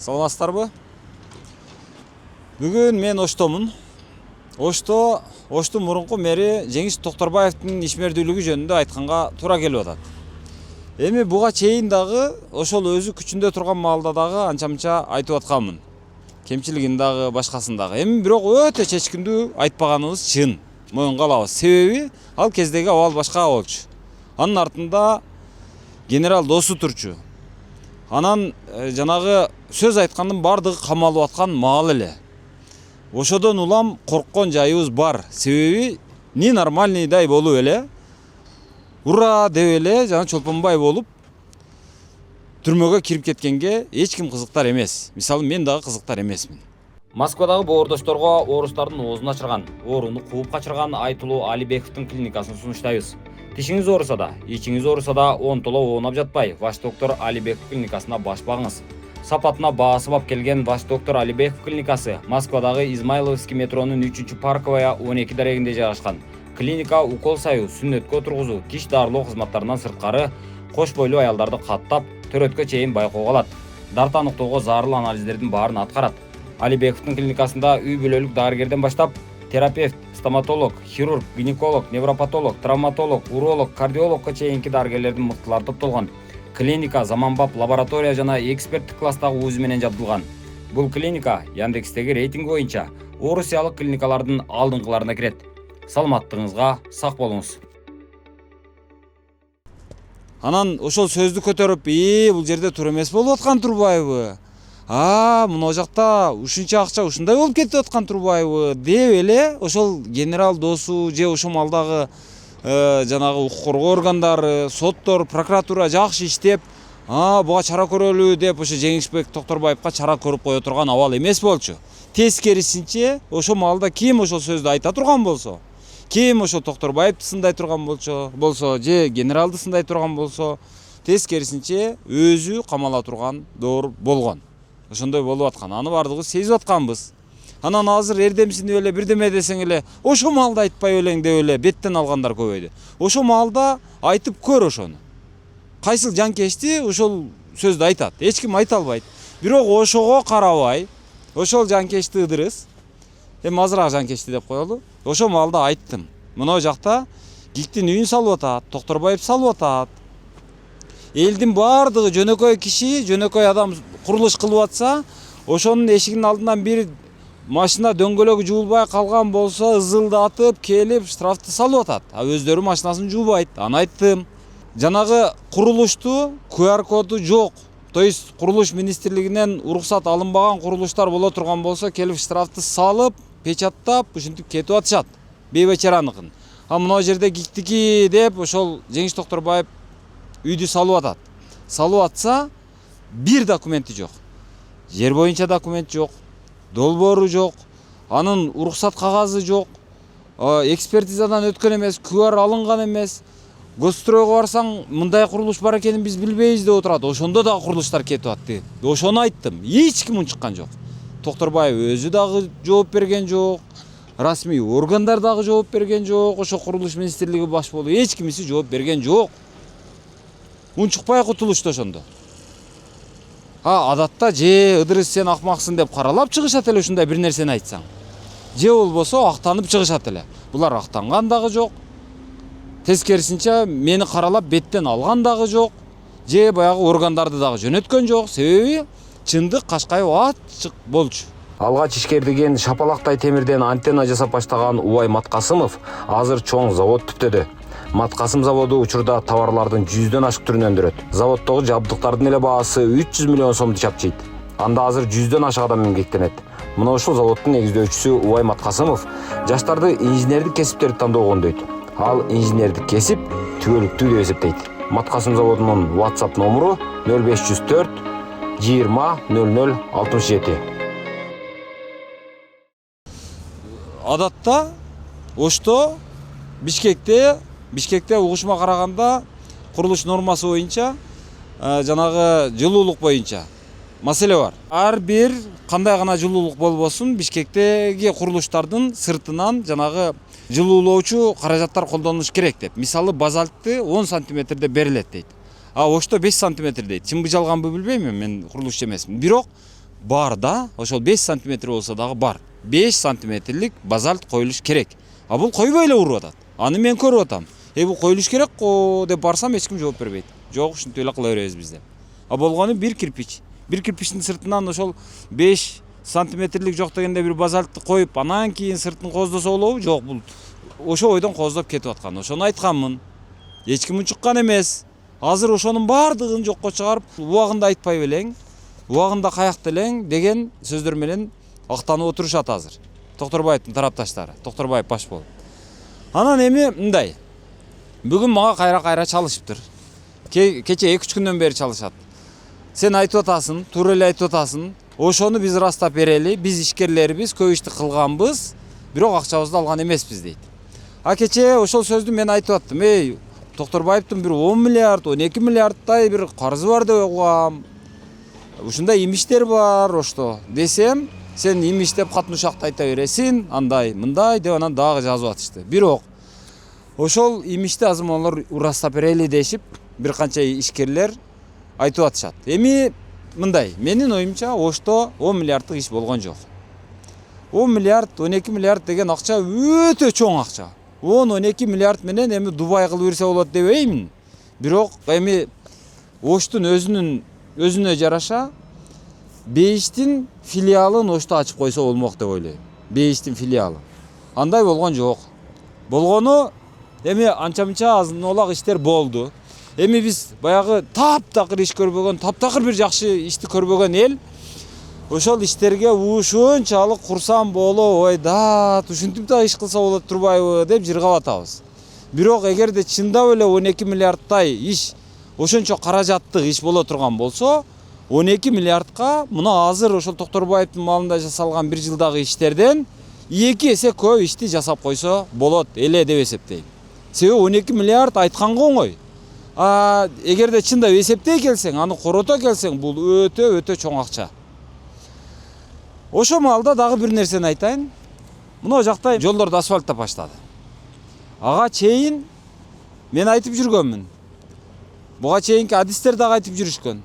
Саламатсыздарбы? Бүгүн мен Оштомун. Оштун мурунку мэри Жеңиш Токторбаевдин ишмердүүлүгү жөнүндө айтканга туура келип атат. Эми буга чейин дагы ошол өзү күчүндө турган маалда дагы анча-мынча айтып атканмын. Кемчилигин дагы, башкасын дагы. Эми бирок өтө чечкиндүү айтпаганыбыз чын. Моюнга алабыз. Себеби ал кездеги абал башка болчу. Анын артында генерал Досу турчу. Анан жанагы сөз айткандын бардыгы камалып аткан маал эле. Ошодон улам корккон жайыбыз бар. Себеби нормальныйдай болуп эле, ура деп эле жана чолпонбай болуп түрмөгө кирип кеткенге эч ким кызыктар эмес. Мисалы мен дагы кызыктар эмесмин. Москвадагы боордошторго орустардын оозун ачырган, ооруну кууп качырган Айтылуу Алибековдун клиникасын сунуштайбыз. Тишиңиз ооруса да, ичиңиз ооруса да онтоло оонап жатпай, Ваш доктор Алибеков клиникасына баш багыңыз. Сапатына баасы бап келген Ваш доктор Алибеков клиникасы Москвадагы Измайловский метронун 3-Парковая 12 дарегинде жайгашкан. Клиника укол саю, сүннөткө отургузуу, тиш дарылоо кызматтарынан сырткары кош бойлуу аялдарды каттап, төрөткө чейин байкоого алат. Дарт аныктоого зарыл анализдердин баарын аткарат. Алибековдун клиникасында үй бүлөлүк дарыгерден баштап терапевт, стоматолог, хирург, гинеколог, невропатолог, травматолог, уролог, кардиологко чейинки дарыгерлердин мыктылары топтолгон. Клиника заманбап лаборатория жана эксперттик класстагы УЗИ менен жабдылган. Бул клиника Яндекстеги рейтинг боюнча орусиялык клиникалардын алдыңкыларына кирет. Саламаттыгыңызга сак болуңуз. Анан ошол сөздү көтөрүп, бул жерде туура эмес болуп аткан турбайбы? Мына жакта ушунча акча ушундай болуп кетип аткан турбайбы деп эле ошол генерал Досу же ошол малдагы жанагы укук коргоо органдары, соттор, прокуратура жакшы иштеп, буга чара көрөлү деп ошо Жеңишбек Токторбаевга чара көрүп кое турган абал эмес болчу. Тескерисинче ошол маалда ким ошол сөздү айта турган болсо, ким ошол Токторбаевди сындай турган болсо, же генералды сындай турган болсо, тескерисинче өзү камала турган доор болгон. Ошондой болуп аткан. Аны бардыгы сезип атканбыз. Анан азыр эрдемсинип эле бирдеме десең эле, ошо маалда айтпай элең деп эле беттен алгандар көбөйдү. Ошо маалда айтып көр ошону. Кайсыл жанкечти ошол сөздү айтат? Эч ким айта албайт. Бирок ошого карабай, ошол жанкечти ыдырыс, эми азыраак жанкечти деп коелу. Ошо маалда айттым. Мына жакта ГИКтин үйүн салып атат, Токторбаев салып атат. Элдин бардыгы жөнөкөй киши, жөнөкөй адам курулуш кылып атса, ошонун эшигинин алдынан бир машина дөңгөлөгү жуулбай калган болсо, ызылдатып келип штрафты салып атат. Өздөрү машинасын жуубайт. Аны айттым. Жанагы курулушту QR коду жок. То есть курулуш министрлигинен уруксат алынбаган курулуштар боло турган болсо, келип штрафты салып, печаттап, ушинтип кетип атышат. Бейбечараныкын. Мына жерде ГИКтики деп ошол Жеңиш Токторбаев үйдү салып атат. Салып атса, бир документи жок. Жер боюнча документ жок, долбоору жок, анын уруксат кагазы жок, экспертизадан өткөн эмес, QR алынган эмес. Госстройго барсаң, мындай курулуш бар экенин биз билбейбиз деп отурат. Ошондо дагы курулуштар кетип атты. Ошону айттым. Эч ким унчуккан жок. Токторбаев өзү дагы жооп берген жок. Расмий органдар дагы жооп берген жок. Ошо курулуш министрлиги баш болуп эч кимиси жооп берген жок. Унчукпай кутулушту ошондо. Адатта же ыдырыс сен акмаксың деп каралап чыгышат эле ушундай бир нерсени айтсаң. Же болбосо актанып чыгышат эле. Булар актанган дагы жок. Тескерисинче мени каралап беттен алган дагы жок. Же баягы органдарды дагы жөнөткөн жок. Себеби чындык кашкайып ачык болчу. Алгач ишкердиген шапалактай темирден антенна жасап баштаган Убай Маткасымов азыр чоң завод түптөдү. Маткасым заводу учурда товарлардын 100дөн ашык түрүн өндүрөт. Заводдогу жабдыктардын эле баасы 300 миллион сомду чапчыйт. Анда азыр 100дөн ашык адам эмгектенет. Мына ушул заводдун негиздөөчүсү Убай Маткасымов жаштарды инженердик кесиптерди тандоого кондойт. Ал инженердик кесип түбөлүктүү деп эсептейт. Маткасым заводунун WhatsApp номуру 0504 20 00 67. Адатта Ошто Бишкекте угушма караганда курулуш нормасы боюнча жанагы жылуулук боюнча маселе бар. Ар бир кандай гана жылуулук болбосун Бишкектеги курулуштардын сыртынан жанагы жылуулоочу каражаттар колдонулуш керек деп. Мисалы базальтты 10 сантиметрде берилет дейт. Ошто 5 сантиметр дейт. Чынбы жалганбы билбейм, мен курулушчу эмесмин. Бирок бар да, ошол 5 сантиметр болсо дагы бар. 5 сантиметрлик базальт коюлуш керек. А бул койбой эле уруп атат. Аны мен көрүп атам. Бул коюлуш керек го деп барсам эч ким жооп бербейт. Жок, ушинтип эле кыла беребиз биз деп. А болгону бир кирпич. Бир кирпичтин сыртынан ошол 5 сантиметрлик жок дегенде бир базальтты коюп, анан кийин сыртын коздосо болобу? Жок, бул ошо ойдон коздоп кетип аткан. Ошону айтканмын. Эч ким унчуккан эмес. Азыр ошонун баардыгын жокко чыгарып, убагында айтпай белең, убагында каякта элең деген сөздөр менен актанып отурушат азыр. Токторбаевдин тарапташтары, Токторбаев баш болуп. Анан эми мындай. Бүгүн мага кайра чалышыптыр. Кече 2-3 күндөн бери чалышат. Сен айтып атасың, туура эле айтып атасың. Ошону биз ырастап берели, биз ишкерлербиз, көп ишти кылганбыз, бирок акчабызды алган эмеспиз дейт. А кече ошол сөздү мен айтып аттым. Токторбаевдин бир 10 миллиард, 12 миллиардтай бир карызы бар деп угам. Ушундай имиштер бар ошто десем, сен имиш деп катын ушакта айта бересиң, андай, мындай деп анан дагы жазып атышты. Бирок ошол имишти азырмалар урастап берели дешип, бир канча ишкерлер айтып атышат. Эми мындай, менин оюмча ошто 10 миллиарддык иш болгон жок. 10 миллиард, 12 миллиард деген акча өтө чоң акча. 10-12 миллиард менен эми Дубай кылып берсе болот дебеймин. Бирок эми Оштун өзүнө жараша Бейиштин филиалын Ошто ачып койсо болмок деп ойлойм. Бейиштин филиалы. Андай болгон жок. Болгону эми анча-мынча азын-олак иштер болду. Эми биз баягы таптакыр иш көрбөгөн, таптакыр бир жакшы ишти көрбөгөн эл ошол иштерге ушунчалык курсам боло, ой да, ушинтип да иш кылса болот турбайбы деп жыргап атабыз. Бирок эгерде чындап эле 12 миллиардтай иш, ошончо каражаттык иш боло турган болсо, 12 миллиардка мына азыр ошол Токторбаевдин малында жасалган бир жылдагы иштерден 2 эсе көп ишти жасап койсо болот эле деп эсептейм. Себеби 12 миллиард айтканга оңой. Эгерде чындап эсептей келсең, аны корото келсең, бул өтө чоң акча. Ошо маалда дагы бир нерсени айтайын. Мына жакта жолдорду асфальттап баштады. Ага чейин мен айтып жүргөнмүн. Буга чейинки адистер дагы айтып жүрүшкөн.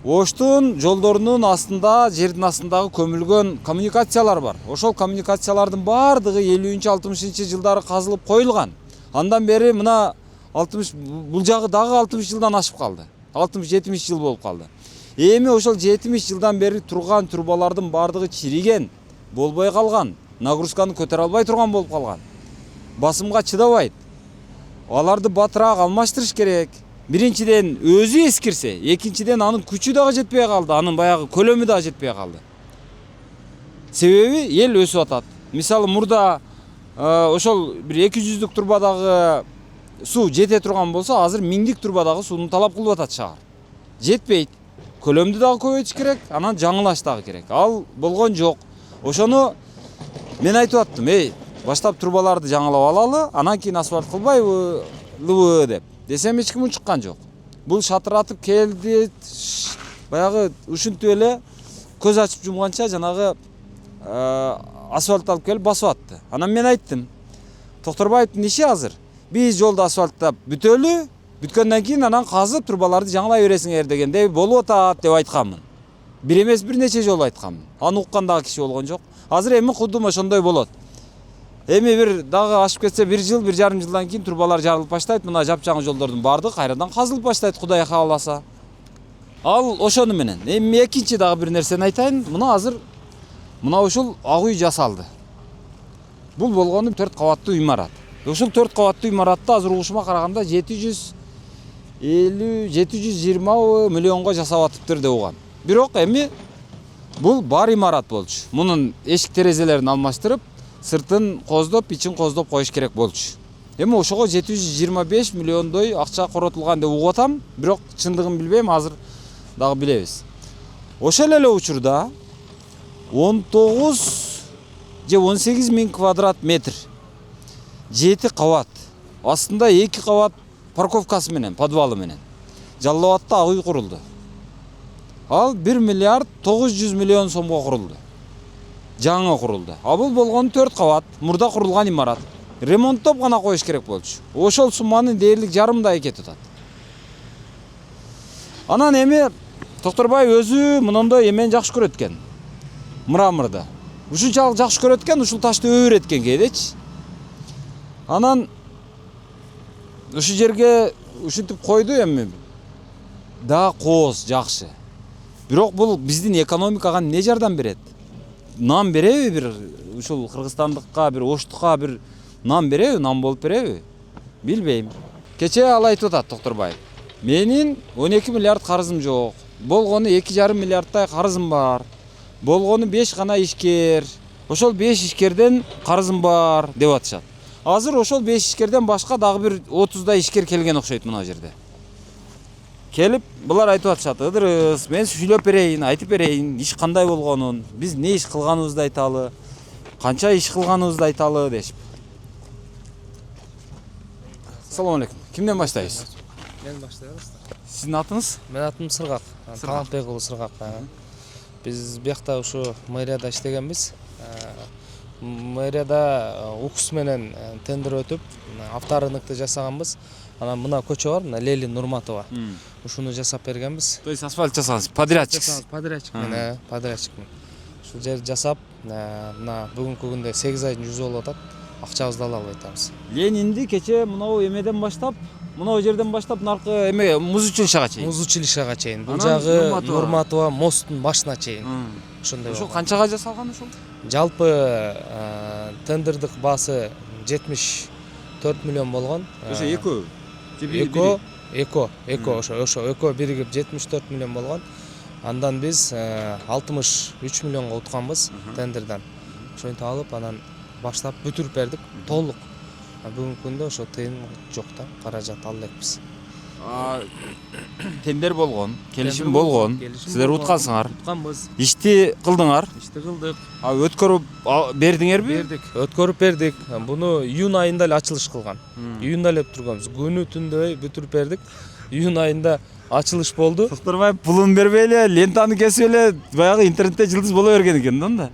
Оштун жолдорунун астында, жердин астындагы көмүлгөн коммуникациялар бар. Ошол коммуникациялардын баардыгы 50-60 жылдары казылып коюлган. Андан бери мына 60 бул жагы дагы 60 жылдан ашып калды. 60-70 жыл болуп калды. Эми ошол 70 жылдан бери турган турбалардын баардыгы чириген, болбой калган, нагрузканы көтөрө албай турган болуп калган. Басымга чыдабайт. Аларды батыраак алмаштырыш керек. Биринчиден өзү эскирсе, экинчиден анын күчү дагы жетпей калды, анын баягы көлөмү дагы жетпей калды. Себеби эл өсүп атат. Мисалы мурда ошол бир 200-дүк турбадагы суу жете турган болсо, азыр 1000-дик турбадагы сууну талап кылып атат шаар. Жетпейт. Көлөмдү дагы көбөйтүш керек, анан жаңылаш дагы керек. Ал болгон жок. Ошону мен айтып аттым, баштап турбаларды жаңылап алалы, анан кийин асфальт кылбайлыбы деп. Десем эч ким унчуккан жок. Бул шатыратып келди, баягы ушинтип эле көз ачып жумганча жанагы асфальт алып келип басып атты. Анан мен айттым, Токторбаевдин иши азыр биз жолду асфальттап бүтөлү, бүткөндөн кийин анан казып турбаларды жаңылай бересиңер дегенде болуп атат деп айтканмын. Бир эмес бир нече жолу айтканмын. Аны уккан дагы киши болгон жок. Азыр эми кудум ошондой болот. Эми бир дагы ашып кетсе 1 жыл, 1,5 жылдан кийин турбалар жарылып баштайт. Мына жапжаңы жолдордун баардыгы кайрадан казылып баштайт, Кудай кааласа. Ал ошону менен. Эми экинчи дагы бир нерсени айтайын. Мына азыр мына ушул ак үй жасалды. Бул болгону 4 кабаттуу имарат. Ушул 4 кабаттуу имаратты азыр угушума караганда 720 миллионго жасап атыптыр деп угам. Бирок эми бул бар имарат болчу. Мунун эшик терезелерин алмаштырып, сыртын коздоп, ичин коздоп коюш керек болчу. Эми ошого 725 миллиондой акча коротулган деп угуп атам, бирок чындыгын билбейм, азыр дагы билебиз. Ошол эле учурда 19 же 18 миң квадрат метр 7 кабат, астында 2 кабат парковкасы менен, подвалы менен Жалал Абадта ак үй курулду. Ал 1 миллиард 900 миллион сомго курулду. Жаңы курулду. А бул болгон 4 кабат, мурда курулган имарат. Ремонттоп гана коюш керек болчу. Ошол сумманын дээрлик жарымдай кетип атат. Анан эми Токторбаев өзү мындай эмени жакшы көрөт экен. Мраморду. Ушунчалык жакшы көрөт экен, ушул ташты өбөрөт экен кээдечи. Анан ушу жерге ушинтип койду эми. Да кооз жакшы. Бирок бул биздин экономикага эмне жардам берет? Нан береби бир ушул кыргызстандыкка, бир оштукка бир нан береби, нан болуп береби? Билбейм. Кече ал айтып атат Токторбаев. Менин 12 миллиард карызым жок. Болгону 2,5 миллиардтай карызым бар. Болгону 5 гана ишкер. Ошол 5 ишкерден карызым бар деп атышат. Азыр ошол 5 ишкерден башка дагы бир 30дай ишкер келген окшойт мына жерде. Келип, булар айтып атышат, Ыдырыс, мен сүйлөп берейин, айтып берейин, иш кандай болгонун, биз не иш кылганыбызды айталы, канча иш кылганыбызды айталы дешип. Assalomu alaykum. Kimden başlayız? Мен баштайбыз. Sizin atınız? Мен атым Сыргак. Талантбек уулу Сыргак. Биз биякта ушу мэрияда иштегенбиз. Мэрияда укус менен тендер өтүп, авторыныкты жасаганбыз. Анан мына көчө бар, мына Лелин Нурматова. Ушуну жасап бергенбиз. То есть асфальт жасаңыз, подрядчик. Подрядчик мен, подрядчик мен. Ушул жерди жасап, мына бүгүнкү күндө 8 айдын жүзү болуп атат. Акчабызды ала албай атабыз. Ленинди кече мынау эмеден баштап, мынау жерден баштап наркы эме муз училищага чейин. Муз училищага чейин. Бул Анан жагы Нурматова мосттун башына чейин. Ошондой. Ошол канчага жасалган ошол? Жалпы тендердик баасы 74 миллион болгон. Ошо экөө. Эко ошо экөө биригип 74 миллион болгон. Андан биз 63 миллионго утканбыз тендерден. Ошентип алып анан баштап бүтүрүп бердик толук. Бүгүнкү күндө ошо тыйын жок да, каражат ала элекпиз. Тендер болгон, келишим болгон. Силер уткансыңар. Утканбыз. Ишти кылдыңар. Ишти кылдык. Өткөрүп бердиңерби? Бердик. Өткөрүп бердик. Буну июнь айында эле ачылыш кылган. Июнда эле турганбыз. Күнү түндөй бүтүрүп бердик. Июнь айында ачылыш болду. Токторбаев пулун бербей эле, лентаны кесип эле баягы интернетте жылдыз боло берген экен да.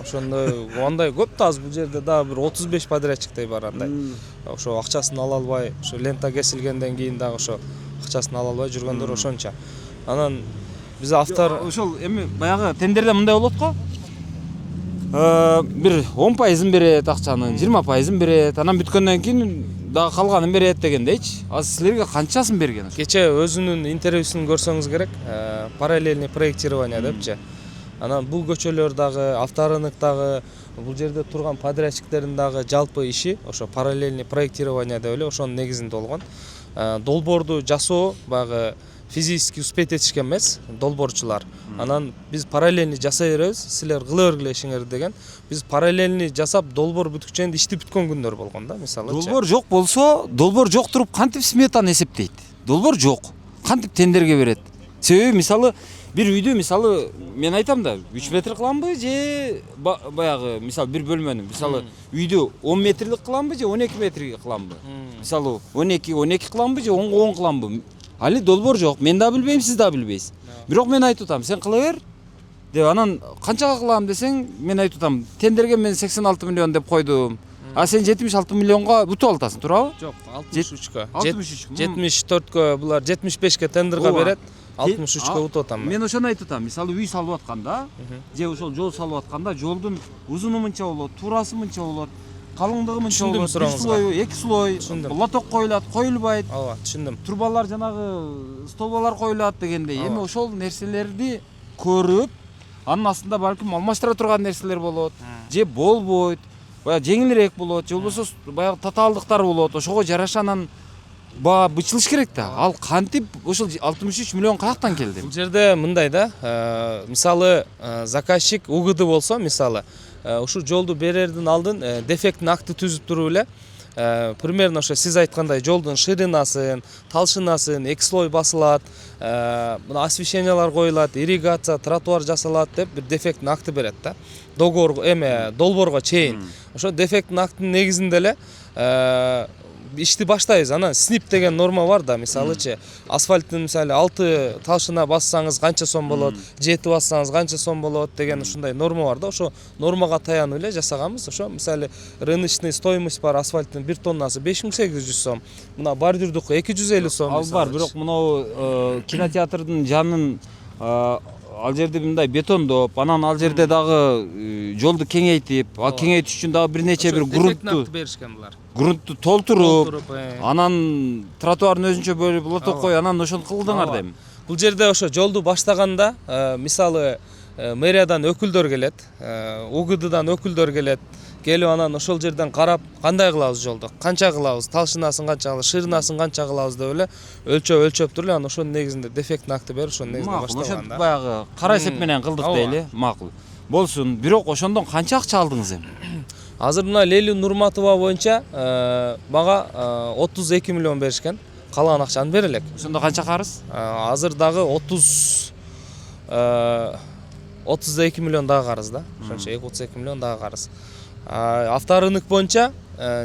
Ошондой андай көп да, бул жерде дагы бир 35 подрядчиктей бар андай. Ошо акчасын ала албай, ошо лента кесилгенден кийин дагы ошо акчасын ала албай жүргөндөр ошончо. Анан биз автор ошол эми баягы тендерде мындай болот го. Бир 10% берет акчанын, 20% берет. Анан бүткөндөн кийин дагы калганын берет дегендейчи. Азыр силерге канчасын берген ошо? Кече өзүнүн интервьюсун көрсөңүз керек. Параллельный проектирование депчи. Анан бул көчөлөр дагы, авторынык дагы, бул жерде турган подрядчиктердин дагы жалпы иши ошо параллельный проектирование деп эле ошонун негизинде болгон. Долбоорду жасоо багы физически успеть этишкен эмес долбоорчулар. Анан биз параллельный жасай беребиз, силер кыла бергиле ишиңерди деген. Биз параллельный жасап долбоор бүткүчө ишти бүткөн күндөр болгон да, мисалы. Долбоор жок болсо, долбоор жок туруп кантип сметаны эсептейт? Долбоор жок. Кантип тендерге берет? Себеби мисалы бир үйдү мисалы мен айтам да 3 метр кыламбы же баягы мисалы бир бөлмөнү мисалы үйдү 10 метрлик кыламбы же 12 метрге кыламбы? Мисалы 12 кыламбы же 10 кыламбы? Али долбоор жок. Мен да билбейм, сиз да билбейсиз. Бирок мен айтып атам, сен кыла бер деп анан канчага кылам десең, мен айтып атам, тендерге мен 86 миллион деп койдум. А сен 76 миллионга бүтүп аласың, туурабы? Жок, 63кө. 63. 74кө булар 75ке тендерге берет. 63кө утуп атам. Мен ошону айтып атам. Мисалы үй салып атканда, же ошол жол салып атканда, жолдун узуну мынча болот, туурасы мынча болот, калыңдыгы мынча болот, бир слой, 2 слой, лоток коюлат, коюлбайт. Ооба, түшүндүм. Турбалар жанагы столбалар коюлат дегендей. Эми ошол нерселерди көрүп, анын астында балким алмаштыра турган нерселер болот, же болбойт, баягы жеңилирээк болот, же болбосо баягы татаалдыктар болот. Ошого жараша анан баа бычылыш керек да. Ал кантип ошол 63 миллион каяктан келди? Бул жерде мындай да, мисалы заказчик угуду болсо, мисалы ушул жолду берердин алдын дефектин акты түзүп туруп эле, примерно ошо сиз айткандай жолдун ширinaсын, талшынасын 2 слой басылат, мына освещениялар коюлат, ирригация, тротуар жасалат деп бир дефектин акты берет да. Договор долбоорго чейин. Ошо дефектин актынын негизинде эле ишти баштайбыз. Анан снип деген норма бар да, мисалычы асфальттын мисалы 6 талшына бассаңыз канча сом болот, 7 бассаңыз канча сом болот деген ушундай норма бар да. Ошо нормага таянып эле жасаганбыз. Ошо мисалы рыночный стоимость бар асфальттын 1 тоннасы 5800 сом. Мына бордюрдуку 250 сом. Ал бар, бирок мынау кинотеатрдын жанын Ал жерди мындай бетондоп, анан ал жерде дагы жолду кеңейтип, кеңейтиш үчүн дагы бир нече бир беришкен булар. грунтту толтуруп, анан тротуарын өзүнчө бөлүп лоток коюп, анан ошону кылдыңар дейм. Бул жерде ошо жолду баштаганда мисалы мэриядан өкүлдөр келет, УГДдан өкүлдөр келет. Келип анан ошол жерден карап, кандай кылабыз жолду, канча кылабыз, талшынасын канча кылабыз, шырынасын канча кылабыз деп эле өлчөп туруп эле анан ошонун негизинде дефектный акты берип, ошонун негизинде башталган да. Баягы кара эсеп менен кылдык дейли. Макул. Болсун, бирок ошондон канча акча алдыңыз эми? Азыр мына Лейли Нурматова боюнча мага 32 миллион беришкен. Калган акчаны бере элек. Ошондо канча карыз? Азыр дагы 32 миллион дагы карыз да. Ошончо 32 миллион дагы карыз. Авторынок боюнча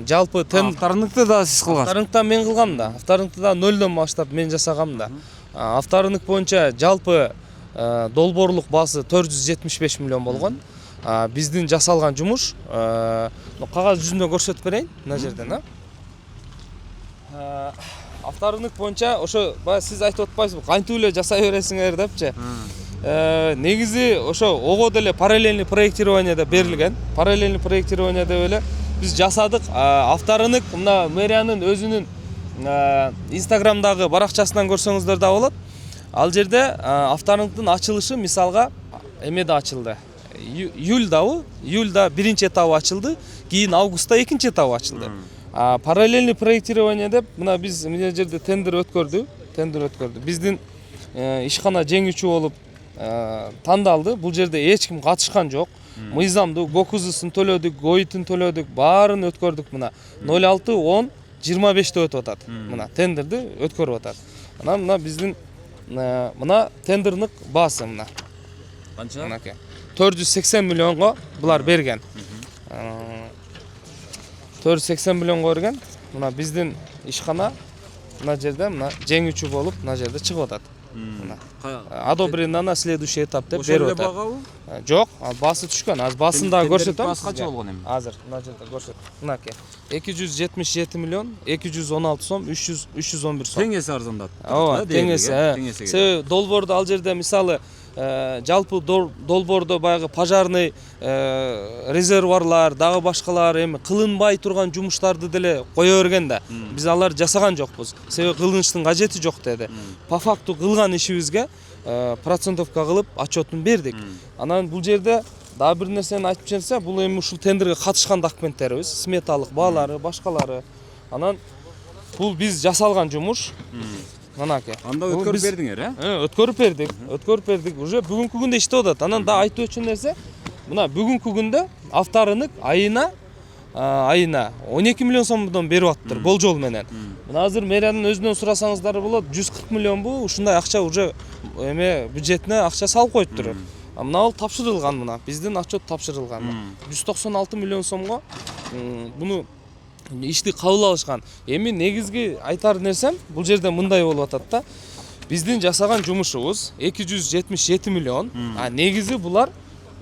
жалпы Авторыныкты да сиз кылгансыз. Авторыныкты мен кылгам да. Авторыныкты да нөлдөн баштап мен жасагам да. Авторынок боюнча жалпы долбоорлук баасы 475 миллион болгон. Биздин жасалган жумуш кагаз жүзүндө көрсөтүп берейин мына жерден. Авторынок боюнча ошо баягы сиз айтып атпайсызбы, кантип эле жасай бересиңер депчи. Негизи ошо ого деле параллельный проектирование деп берилген. Параллельный проектирование деп эле биз жасадык. Авторынок мына мэриянын өзүнүн Инстаграмдагы баракчасынан көрсөңүздөр да болот. Ал жерде авторынктын ачылышы мисалга эмеде ачылды. Июльда биринчи этабы ачылды, кийин августта экинчи этабы ачылды. Параллельный проектирование деп мына биз мына жерде тендер өткөрдү. Биздин ишкана жеңүүчү болуп тандалды. Бул жерде эч ким катышкан жок. Мыйзамдуу ГОКУЗсын төлөдүк, ГОИТин төлөдүк, баарын өткөрдүк мына. 06-10-25-те өтүп атат. Мына тендерди өткөрүп атат. Анан мына биздин мына тендердик баасы мына. Канча? 480 миллионго булар берген. 480 миллионго берген. Мына биздин ишкана мына жерде мына жеңүүчү болуп мына жерде чыгып атат. Одобрено на следующий этап деп берип атат. Жок, баасы түшкөн. Азыр баасын дагы көрсөтөм. Баасы канча болгон эми? Азыр мына жерде көрсөт. Мынаке. 277 миллион 216 сом 311 сом. Теңеси арзандат. Ооба, теңеси. Себеби долбоорду ал жерде мисалы жалпы долбоордо баягы пожарный резервуарлар, дагы башкалар эми кылынбай турган жумуштарды деле кое берген да. Биз аларды жасаган жокпуз. Себеби кылыныштын кажети жок деди. По факту кылган ишибизге процентовка кылып отчетун бердик. Анан бул жерде дагы бир нерсени айтып жиберсе, бул эми ушул тендерге катышкан документтерибиз, сметалык баалары, башкалары. Анан бул биз жасалган жумуш. Мынаке. Анда өткөрүп бердиңер, Өткөрүп бердик. Уже бүгүнкү күндө иштеп атат. Анан да айтып өтчү нерсе, мына бүгүнкү күндө авторынок айына 12 миллион сомдон берип атыптыр болжол менен. Мына азыр мэриянын өзүнөн сурасаңыздар болот, 140 миллионбу ушундай акча уже эме бюджетине акча салып коюптур. Мына ал тапшырылган мына. Биздин отчет тапшырылган. 196 миллион сомго буну ишти кабыл алышкан. Эми негизги айтар нерсем бул жерде мындай болуп атат да. Биздин жасаган жумушубуз 277 миллион. Негизи булар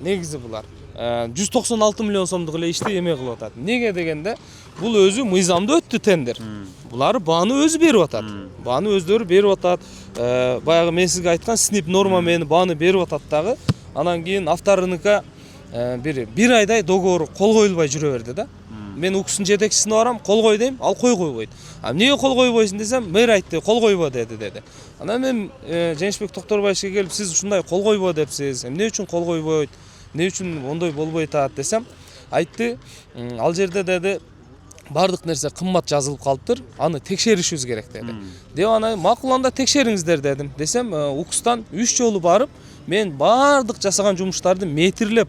196 миллион сомдук эле ишти эме кылып атат. Неге дегенде бул өзү мыйзамдуу өттү тендер. Булар бааны өзү берип атат. Бааны өздөрү берип атат. Баягы мен сизге айткан снип норма менен бааны берип атат дагы. Анан кийин авторыныкка бир айдай договор кол коюлбай жүрө берди да. Мен УКСтун жетекчисине барам, кол кой дейм, ал койбойт. Эмнеге кол койбойсуң десем, мэр айтты, кол койбо деди. Анан мен Женишбек Токторбаевичке келип, сиз ушундай кол койбо депсиз, эмне үчүн кол койбойт, эмне үчүн ондой болбойт атат десем, айтты, ал жерде деди, бардык нерсе кымбат жазылып калыптыр, аны текшеришибиз керек деди. Деп анан макул анда текшериңиздер дедим. Десем, УКСтан 3 жолу барып, мен бардык жасаган жумуштарды метрлеп,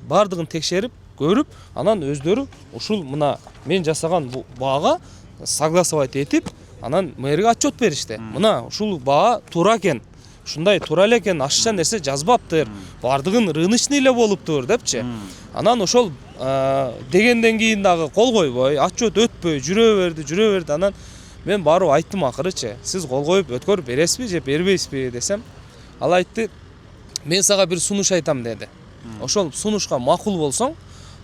бардыгын текшерип, көрүп, анан өздөрү ушул мына мен жасаган баага согласовать этип, анан мэрге отчет беришти. Мына ушул баа туура экен. Ушундай туура эле экен, ашыкча нерсе жазбаптыр. Бардыгын рыночный эле болуптур депчи. Анан ошол дегенден кийин дагы кол койбой, отчет өтпөй, жүрө берди. Анан мен барып айттым акырычы, сиз кол коюп өткөрүп бересизби же бербейсизби десем, ал айтты, мен сага бир сунуш айтам деди. Ошол сунушка макул болсоң,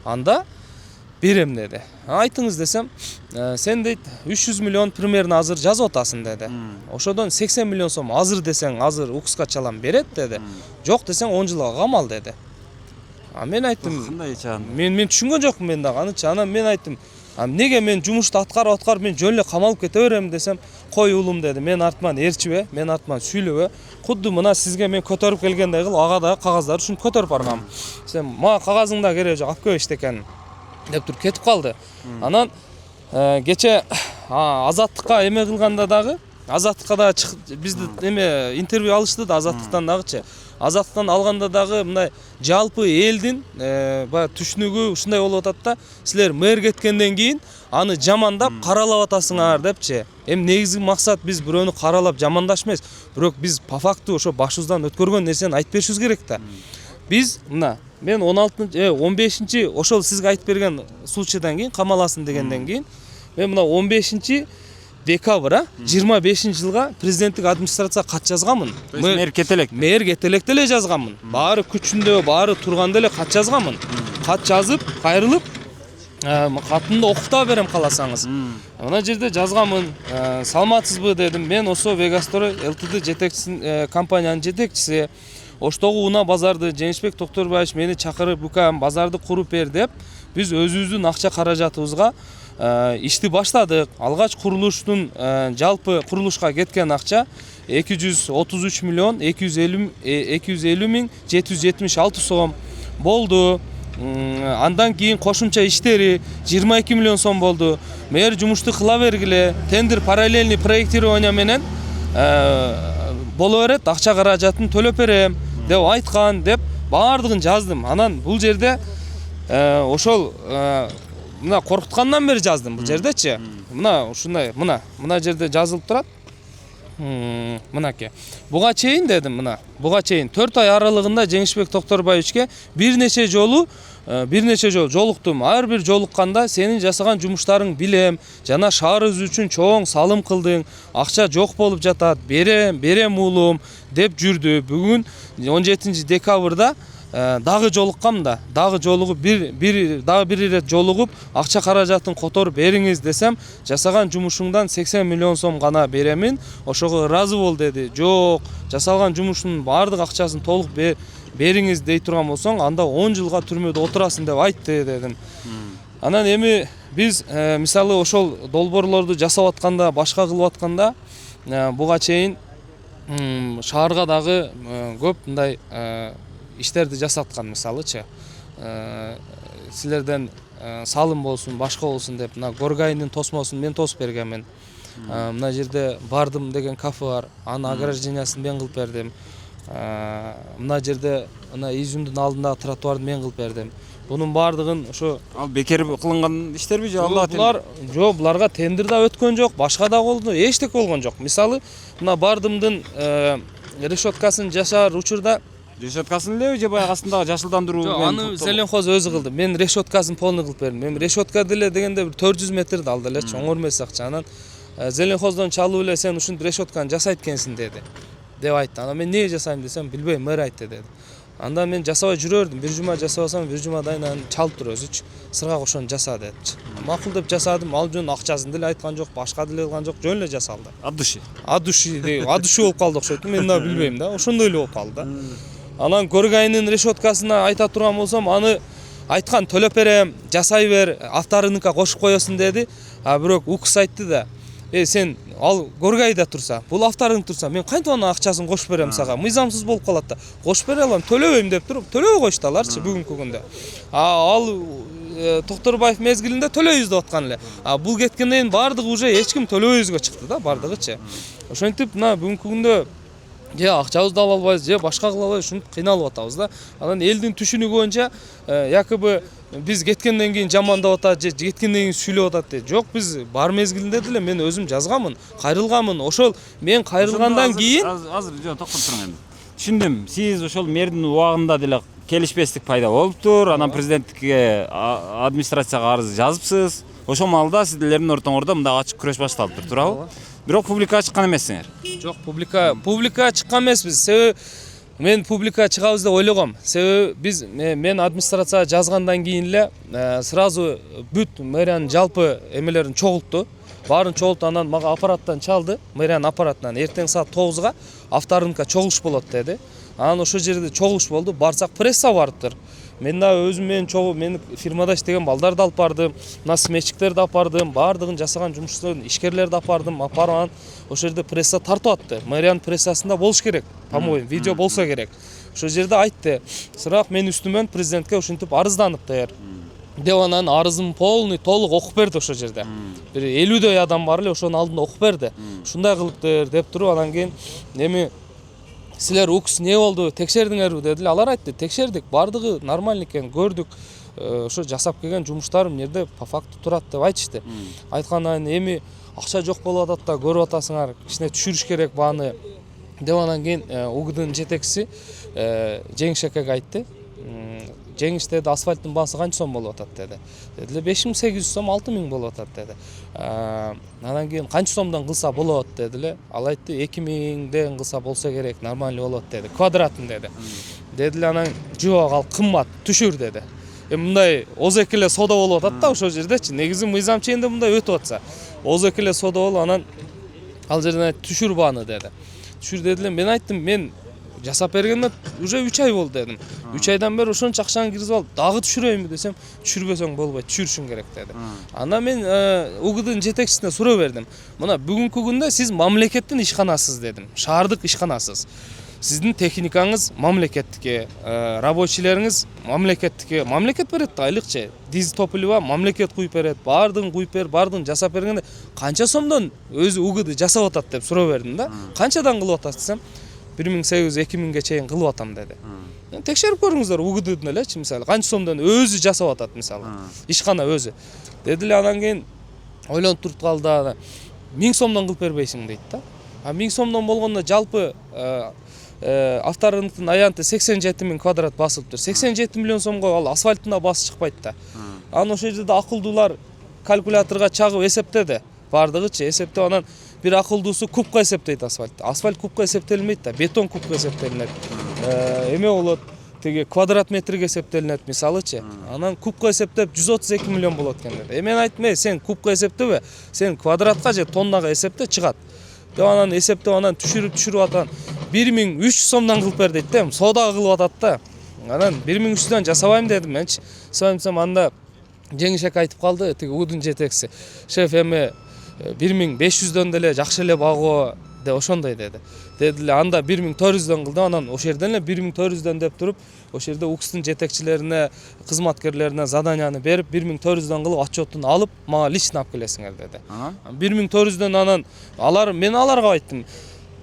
анда берем деди. Айтыңыз десем, сен дейт 300 миллион примерно азыр жазып атасың деди. Ошодон 80 миллион сом азыр десең, азыр укска чалам берет деди. Жок десең 10 жылга камал деди. Мен айттым, Кандай чан? мен түшүнгөн жокмун мен дагы анычы. Анан мен айттым, неге мен жумушту аткарып мен жөн эле камалып кете берем десем, кой улум деди. Мен артман ээрчибе, мен артман сүйлөбө. Кудду мына сизге мен көтөрүп келгендей кылып ага дагы кагаздарды ушинтип көтөрүп баргам. Сен мага кагазың да кереги жок, алып келишти экен деп туруп кетип калды. Анан кече Азаттыкка эме кылганда дагы, Азаттыкка да бизди эме интервью алышты да Азаттыктан дагычы. Азаттыктан алганда дагы мындай жалпы элдин баягы түшүнүгү ушундай болуп атат да, силер мэр кеткенден кийин аны жамандап каралап атасыңар депчи. Эми негизги максат биз бирөөнү каралап жамандаш эмес, бирок биз по факту ошо башыбыздан өткөргөн нерсени айтып беришибиз керек да. Биз мына мен 15-чи ошол сизге айтып берген случайдан кийин камаласын дегенден кийин мен мына 15 декабрь 25-жылга президенттик администрацияга кат жазганмын. Мэр кетелек. Мэр кетелек деле жазганмын. Баары күчүндө, баары турганда эле кат жазганмын. Кат жазып, кайрылып, катымды окуп да берем кааласаңыз. Мына жерде жазганмын. Саламатсызбы дедим. Мен Осо Вегастор ЛТД жетекчисин, компаниянын жетекчиси. Оштогу унаа базарды Жеңишбек Токторбаевич мени чакырып, бука базарды куруп бер деп, биз өзүбүздүн акча каражатыбызга ишти баштадык. Алгач курулуштун жалпы курулушка кеткен акча 233 миллион 250 миң 776 сом болду. Андан кийин кошумча иштери 22 миллион сом болду. Мэр жумушту кыла бергиле, тендер параллельный проектирование менен боло берет, акча каражатын төлөп берем деп айткан деп баардыгын жаздым. Анан бул жерде ошол мына коркуткандан бери жаздым бул жердечи. Мына ушундай, мына жерде жазылып турат. Мынаке. Буга чейин дедим, буга чейин 4 ай аралыгында Жеңишбек Токторбаевичке бир нече жолу жолуктум. Ар бир жолукканда сенин жасаган жумуштарың билем, жана шаарыбыз үчүн чоң салым кылдың, акча жок болуп жатат, берем уулум деп жүрдү. Бүгүн 17 декабрда дагы жолуккам да, дагы жолугуп дагы бир ирет жолугуп акча каражатын которуп бериңиз десем, жасаган жумушуңдан 80 миллион сом гана беремин, ошого ыраазы бол деди. Жок, жасалган жумуштун баардык акчасын толук бериңиз дей турган болсоң, анда 10 жылга түрмөдө отурасың деп айтты дедим. Анан эми биз мисалы ошол долбоорлорду жасап атканда, башка кылып атканда буга чейин шаарга дагы көп мындай иштерди жасаткан, мисалычы силерден салым болсун, башка болсун деп мына Горгайдын тосмосун мен тосуп бергенмин. Мына жерде Бардым деген кафе бар, анын ограждениясын мен кылып бердим. Мына жерде мына Изюмдун алдындагы тротуарды мен кылып бердим. Бунун баардыгын ошо Ал бекер кылынган иштерби же Алла жок, буларга тендер да өткөн жок, башка да болду, эчтеке болгон жок. Мисалы мына Бардымдын решеткасын жашар учурда решеткасын элеби же баягы астындагы жашылдандыруу менен? Аны Зеленхоз өзү кылды. Мен решеткасын полный кылып бердим. Мен решетка деле дегенде 400 метрди алды эле, чоңор эмес акча. Анан Зеленхоздон чалып эле сен ушинтип решетканы жасайт экенсиң деди. Деп айтты. Анан мен эмне жасайм десем, билбейм, мэр айтты деди. Анда мен жасабай жүрөрдүм. Бир жума жасабасам, бир жумадан кийин чалып тур өзүчү. Сыргак ошону жаса дедичи. Макул деп жасадым. Ал жөн акчасын деле айткан жок, башка деле кылган жок, жөн эле жасалды. От души болуп калды окшойт. Мен да билбейм да, ошондой эле болуп калды да. Анан Горгайдын решеткасына айта турган болсом, аны айткан төлөп берем, жасай бер, авторыныкка кошуп коесуң деди. Бирок УКС айтты да, сен ал Горгайда турса, бул авторың турса, мен кантип анын акчасын кошуп берем сага? Мыйзамсыз болуп калат да. Кошуп бере алам, төлөбөйм деп туруп, төлөбөй коюшту аларчы бүгүнкү күндө. Ал Токторбаев мезгилинде төлөйбүз деп аткан эле. Бул кеткенден кийин баардыгы уже эч ким төлөбөйбүзгө чыкты да, баардыгычы. Ошентип мына бүгүнкү күндө же акчабызды ала албайбыз, же башка кыла албайбыз, ушинтип кыйналып атабыз да. Анан элдин түшүнүгү боюнча якобы биз кеткенден кийин жамандап атат, же кеткенден кийин сүйлөп атат дейт. Жок, биз бар мезгилинде деле мен өзүм жазганмын, кайрылганмын. Ошол мен кайрылгандан кийин азыр токтоп туруң эми. Түшүндүм. Сиз ошол мэрдин убагында деле келишпестик пайда болуптур. Анан президенттикке администрацияга арыз жазыпсыз. Ошол маалда сиздердин ортоңордо мындай ачык күрөш башталыптыр, туурабы? Бирок публикага чыккан эмессиңер. Жок, публика чыккан эмеспиз. Себеби мен публика чыгабыз деп ойлогом. Себеби биз мен администрацияга жазгандан кийин эле сразу бүт мэриянын жалпы эмелерин чогултту. Баарын чогултуп анан мага аппараттан чалды. Мэриянын аппараттан эртең саат 9-га авторынка чогулуш болот деди. Анан ошол жерде чогулуш болду. Барсак пресса барыптыр. Мен да өзүм менен чогуу мени фирмада иштеген балдарды алып бардым. Мына сметчиктерди алып бардым. Баардыгын жасаган жумушчулардын ишкерлерди алып бардым. Апарган ошол жерде пресса тартып атты. Мэриянын прессасында болуш керек. По-моему, видео болсо керек. Ошол жерде айтты. Сырак мен үстүмөн президентке ушинтип арызданып даяр. Деп анан арызым полный толук окуп берди ошол жерде. Бир 50дөй адам бар эле ошонун алдында окуп берди. Ушундай кылыптыр деп туруп анан кийин эми силер укс не болду, текшердиңерби дедиле. Алар айтты, текшердик, бардыгы нормально экен, көрдүк. Ошо жасап келген жумуштарым жерде по факту турат деп айтышты. Айткандан кийин эми акча жок болуп атат да, көрүп атасыңар, кичине түшүрүш керек бааны деп анан кийин УГДнын жетекчиси Жеңиш экеге айтты. Жеңиш деди, асфальттын баасы канча сом болуп атат деди. Дедиле 5800 сом 6000 болуп атат деди. Анан кийин канча сомдон кылса болот дедиле. Ал айтты 2000ден кылса болсо керек, нормально болот деди. Квадратын деди. Дедиле анан жок, ал кымбат, түшүр деди. Мындай озеки эле соода болуп атат да ошол жердечи. Негизи мыйзам ченинде мындай өтүп атса, озеки эле соода болуп анан ал жерден түшүр бааны деди. Түшүр дедиле, мен айттым, мен жасап бергенде уже 3 ай болду дедим. 3 айдан бери ошончо акчаны киргизип алып, дагы түшүрөйүнбү десем, түшүрбөсөң болбойт, түшүрүшүң керек деди. Анда мен УГДнын жетекчисине суроо бердим. Мына бүгүнкү күндө сиз мамлекеттин ишканасыз дедим. Шаардык ишканасыз. Сиздин техникаңыз мамлекеттикке, рабочийлериңиз мамлекеттикке. Мамлекет берет да айлыкчы. Дизель топливо мамлекет куюп берет. Баардыгын куюп берип, баардыгын жасап бергенде канча сомдон өзү УГД жасап атат деп суроо бердим да. Канчадан кылып атат десем, 1800-2000ге чейин кылып атам деди. Текшерип көрүңүздөр УГДдын элечи, мисалы, канча сомдон өзү жасап атат, мисалы. Ишкана өзү. Дедиле, анан кийин ойлонуп туруп калды да. 1000 сомдон кылып бербейсиң дейт да. 1000 сомдон болгондо жалпы авторынктын аянты 87 000 квадрат басылыптыр. 87 миллион сомго ал асфальтына басы чыкпайт да. Анан ошол жерде акылдуулар калькуляторго чагып эсептеди. Бардыгычы эсептеп анан бир акылдуусу кубка эсептейт асфальтты. Асфальт кубка эсептелмейт да, бетон кубка эсептелинет. Эме болот, тиги квадрат метрге эсептелинет, мисалычы. Анан кубка эсептеп 132 миллион болот экен деди. Мен айттым, сен кубка эсептебе, сен квадратка же тоннага эсепте чыгат. Деп анан эсептеп анан түшүрүп атан 1300 сомдон кылып бер дейт да, соода кылып атат да. Анан 1300дөн жасабайм дедим менчи. Соймсам анда Жеңиш эке айтып калды, тиги УГДнын жетекчиси. Шеф эми 1500дөн деле жакшы эле багуу деп ошондой деди. Дедиле, анда 1400дөн кылды, анан ошол жерден эле 1400дөн деп туруп, ошол жерде УКСтын жетекчилерине, кызматкерлерине заданияны берип 1400дөн кылып отчетун алып, мага лично алып келесиңер деди. 1400дөн анан мен аларга айттым.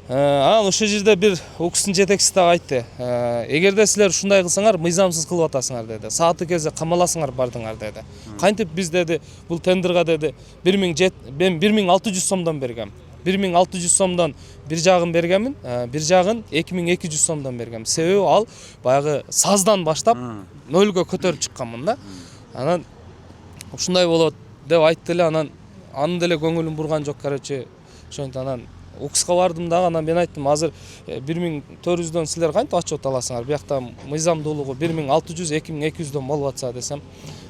Анан ошол жерде бир УКСтын жетекчиси да айтты. Эгерде силер ушундай кылсаңар, мыйзамсыз кылып атасыңар деди. Сааты келсе камаласыңар бардыңар деди. Кантип биз деди, бул тендерга деди, мен 1600 сомдон бергем. 1600 сомдон бир жагын бергемин, бир жагын 2200 сомдон бергем. Себеби ал баягы саздан баштап нөлгө көтөрүп чыкканмын да. Анан ушундай болот деп айтты эле, анан анын деле көңүлүн бурган жок, короче. Ошентип анан УКСка бардым дагы, анан мен айттым, азыр 1400дөн силер кантип отчет аласыңар? Биякта мыйзамдуулугу 1600-2200дөн болуп атса десем,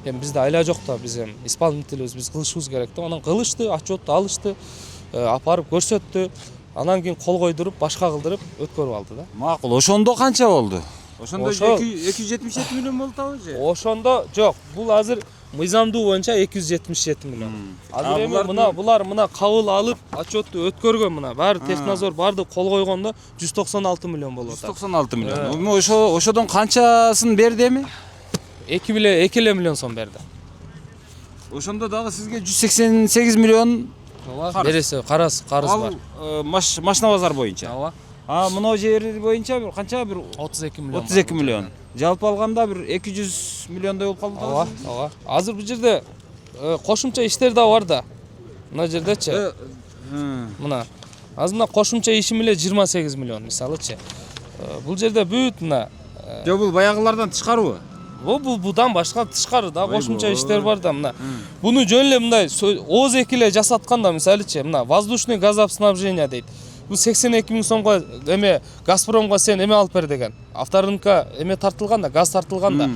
бизде айла жок да, биз исполнительбиз, биз кылышыбыз керек да. Анан кылышты, отчетту алышты, апарып көрсөттү. Анан кийин кол койдуруп, башка кылдырып өткөрүп алды да. Макул, ошондо канча болду? Ошондо 277 миллион болду же? Ошондо жок, бул азыр мыйзамдуу боюнча 277 миллион. Азыр эми булар кабыл алып, отчетту өткөргөн мына. Баары технадзор барды кол койгондо 196 миллион болуп атат. 196 миллион. Ошодон канчасын берди эми? 2 миллион сом берди. Ошондо дагы сизге 188 миллион бересе карыз бар. Машина базар боюнча. Ооба. Мына жер боюнча канча, бир 32 миллион. 32 миллион. Жалпы алганда бир 200 миллиондой болуп калды. Ооба. Азыр бул жерде кошумча иштер да бар да. Мына жердечи. Мына. Азыр мына кошумча ишим эле 28 миллион, мисалычы. Бул жерде бүт мына. Жок, бул баягылардан тышкарыбы? Бул будан башка тышкары да кошумча иштер бар да мына. Буну жөн эле мындай ооз экиле жасатканда, мисалычы, мына воздушный газоснабжение дейт. бул 82 миң сомго эме Газпромго сен эме алып бер деген. Авторынка эме тартылган да, газ тартылган да.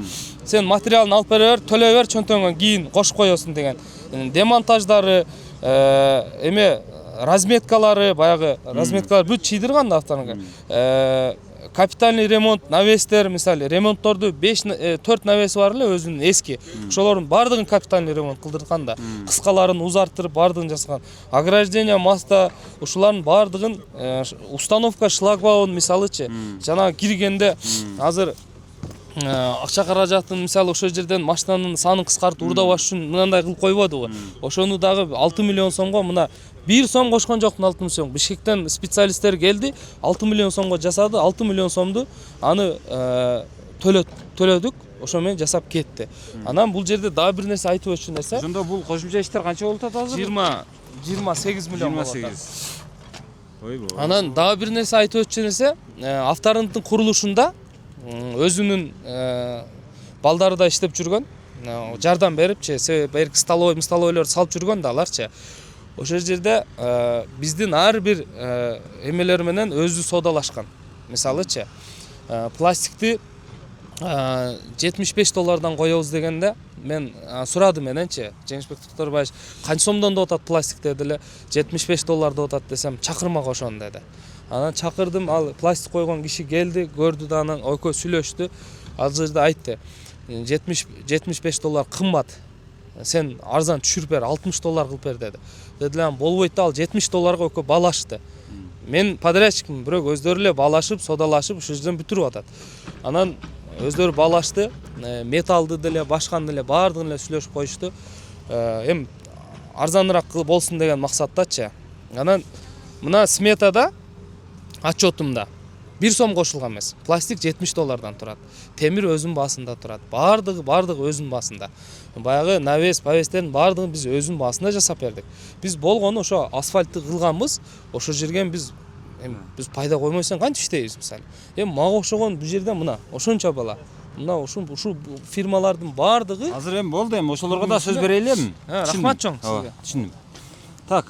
Сен материалын алып бере бер, төлөй бер, чөнтөңгөн кийин кошуп коесуң деген. Демонтаждары, эме разметкалары, баягы разметкалар бүт чыйдырган да авторынка. Капитальный ремонт, навестер, мисалы, ремонтторду 4 навеси бар эле өзүнүн эски. Ошолордун бардыгын капитальный ремонт кылдырган да. Кыскаларын узарттырып, бардыгын жасаган. Ограждение, моста, ушулардын бардыгын установка шлагбаун мисалычы, жана киргенде азыр акча каражатын мисалы ошол жерден машинанын санын кыскартып урдабаш үчүн мындай кылып койбодубу. Ошону дагы 6 миллион сомго мына 1 сом кошкон жокмун 6 миллион сом. Бишкектен специалисттер келди, 6 миллион сомго жасады. 6 миллион сомду аны төлөдүк. Ошо менен жасап кетти. Анан бул жерде дагы бир нерсе айтып өтчү нерсе. Ошондо бул кошумча иштер канча болуп атат азыр? 28 миллион болуп атат. 28. Ойбой. Анан дагы бир нерсе айтып өтчү нерсе, авторынктын курулушунда өзүнүн балдары да иштеп жүргөн, жардам берипчи, берки столовойлор салып жүргөн да аларчы. Ошол жерде биздин ар бир эмелер менен өзү содалашкан. Мисалычы, пластикти $75 коебуз дегенде мен сурадым мененчи, Жеңишбек Токторбаевич канча сомдон деп атат пластик деди эле, $75 деп атат десем, чакырмак ошону деди. Анан чакырдым, ал пластик койгон киши келди, көрдү да анан экөө сүйлөштү. Ал жерде айтты, $75 кымбат. Сен арзан түшүрүп бер, $60 кылып бер деди. Дедилер, болбойт да, ал $70 экөө балашты. Мен подрядчикмин, бирок өздөрү эле балашып, содалашып, ушул жерден бүтүрүп атат. Анан өздөрү балашты, металлды деле, башканды эле баардыгын эле сүйлөшүп коюшту. Эм арзаныраак болсун деген максаттачы. Анан мына сметада отчетумда 1 сом кошулган эмес. Пластик $70 турат. Темир өзүнүн баасында турат. Бардыгы өзүнүн баасында. Баягы навес, павестердин бардыгын биз өзүнүн баасында жасап бердик. Биз болгону ошо асфальтты кылганбыз. Ошол жерге биз пайда коймойсоң кантип иштейбиз мисалы. Мага окшогон бул жерде мына ошончо бала. Мына ушул фирмалардын бардыгы Азыр болду, ошолорго да сөз берелим. Рахмат чоң сизге. Түшүндүм. Так,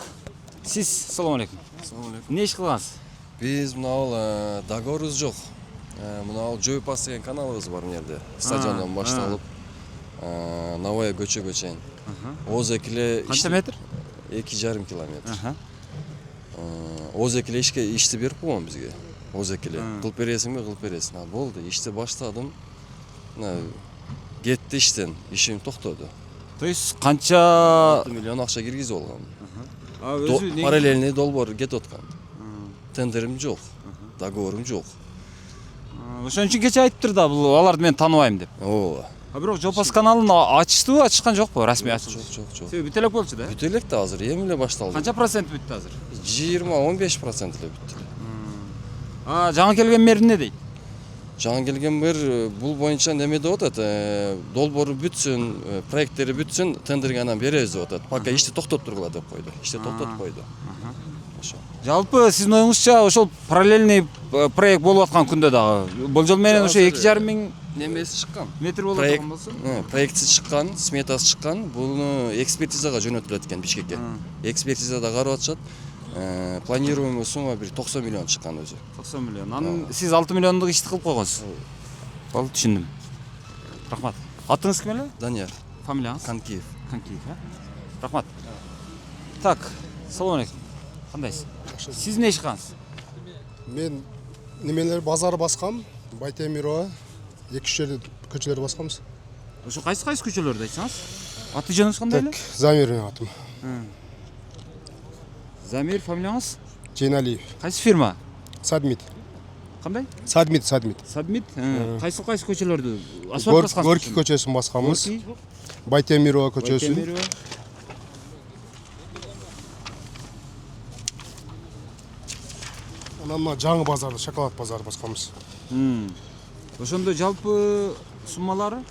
сиз салам алейкум. Салам алейкум. Эмне иш кылгансыз? Биз мына договорубуз жок. Мына Жойпас деген каналыбыз бар мына жерде. Стадиондон башталып Новая көчөгө чейин. Озекиле Канча метр? 2,5 километр. Озекиле ишти берип койгон бизге. Озекиле кылып бересиңби, кылып бересиң. Болду, ишти баштадым. Кетти иштен, ишим токтоду. То есть канча 6 миллион акча киргизип алгам. өзү Параллельный долбоор кетип аткан. Тендерим жок, договорум жок. ошон үчүн кече айтыптыр да, бул аларды мен тааныбайм деп. Ооба. Бирок Жопас каналын ачыштыбы, ачышкан жокпу, расмий ачышты? Жок. Себеби бүтө элек болчу да. Бүтө элек да азыр эми эле башталды. Канча процент бүттү азыр? 20-15% эле бүттү. Жаңы келген мэр эмне дейт? Жаңы келген мэр бул боюнча неме деп атат, долбоору бүтсүн, проекттери бүтсүн, тендерге анан беребиз деп атат. Пока ишти токтоп тургула деп койду. Ишти токтотуп койду. Ошо. Жалпы сиздин оюңузча ошол параллельный проект болуп аткан күндө дагы болжол менен ошо 2,5 миң Немеси чыккан. метр болуп аткан болсо? Проектси чыккан, сметасы чыккан. Буну экспертизага жөнөтүлөт экен Бишкекке. Экспертизада карап атышат. Планируемый сумма бир 90 миллион чыккан өзү. 90 миллион. Анын сиз 6 миллиондук ишти кылып койгонсуз. Болду, түшүндүм. Рахмат. Атыңыз ким эле? Данияр Фамилияңыз? Канкиев. Канкиев, Рахмат. Так, салам алейкум. Кандайсыз? Сиз эмне иш кылгансыз? Мен немелер базар баскам, Байтемирова, 2-3 жерде көчөлөр басканбыз. Ошо кайсы көчөлөрдү айтсаңыз? Аты жөнүңүз кандай эле? Замир менен атым. Замир, фамилияңыз? Жейналиев. Кайсы фирма? Садмит. Кандай? Садмит. Садмит. Кайсы көчөлөрдү? Асфальт баскансыз? Горки көчөсүн басканбыз. Байтемирова көчөсүн. Байтемирова. Анан мына жаңы базарды, шоколад базары басканбыз. Ошондо жалпы суммалары?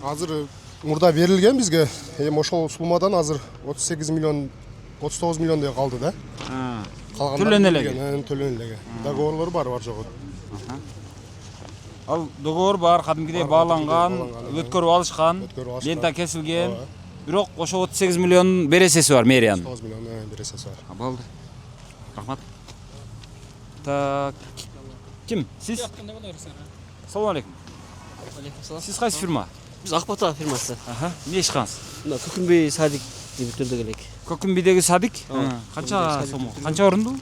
Азыр мурда берилген бизге. Ошол суммадан азыр 38 миллион, 39 миллиондой калды да. Төлөн элеги. Төлөн элеги. Договорлор бар жогу. Ал договор бар, кадимкидей бааланган, өткөрүп алышкан, лента кесилген. Бирок ошо 38 миллион бересеси бар мэриянын. 39 миллион бересеси бар. Болду. Рахмат. Так. Ким? Сиз? Assalomu alaykum. Siz qaysi firma? Biz Akbata firması. Aha. Ne iş qilasiz? Mына Көкүнбей садик деп бүтүрдүк элек. Көкүмбейдеги садик. Ооба. Канча Көкүнбей сом? садик. Канча орунду?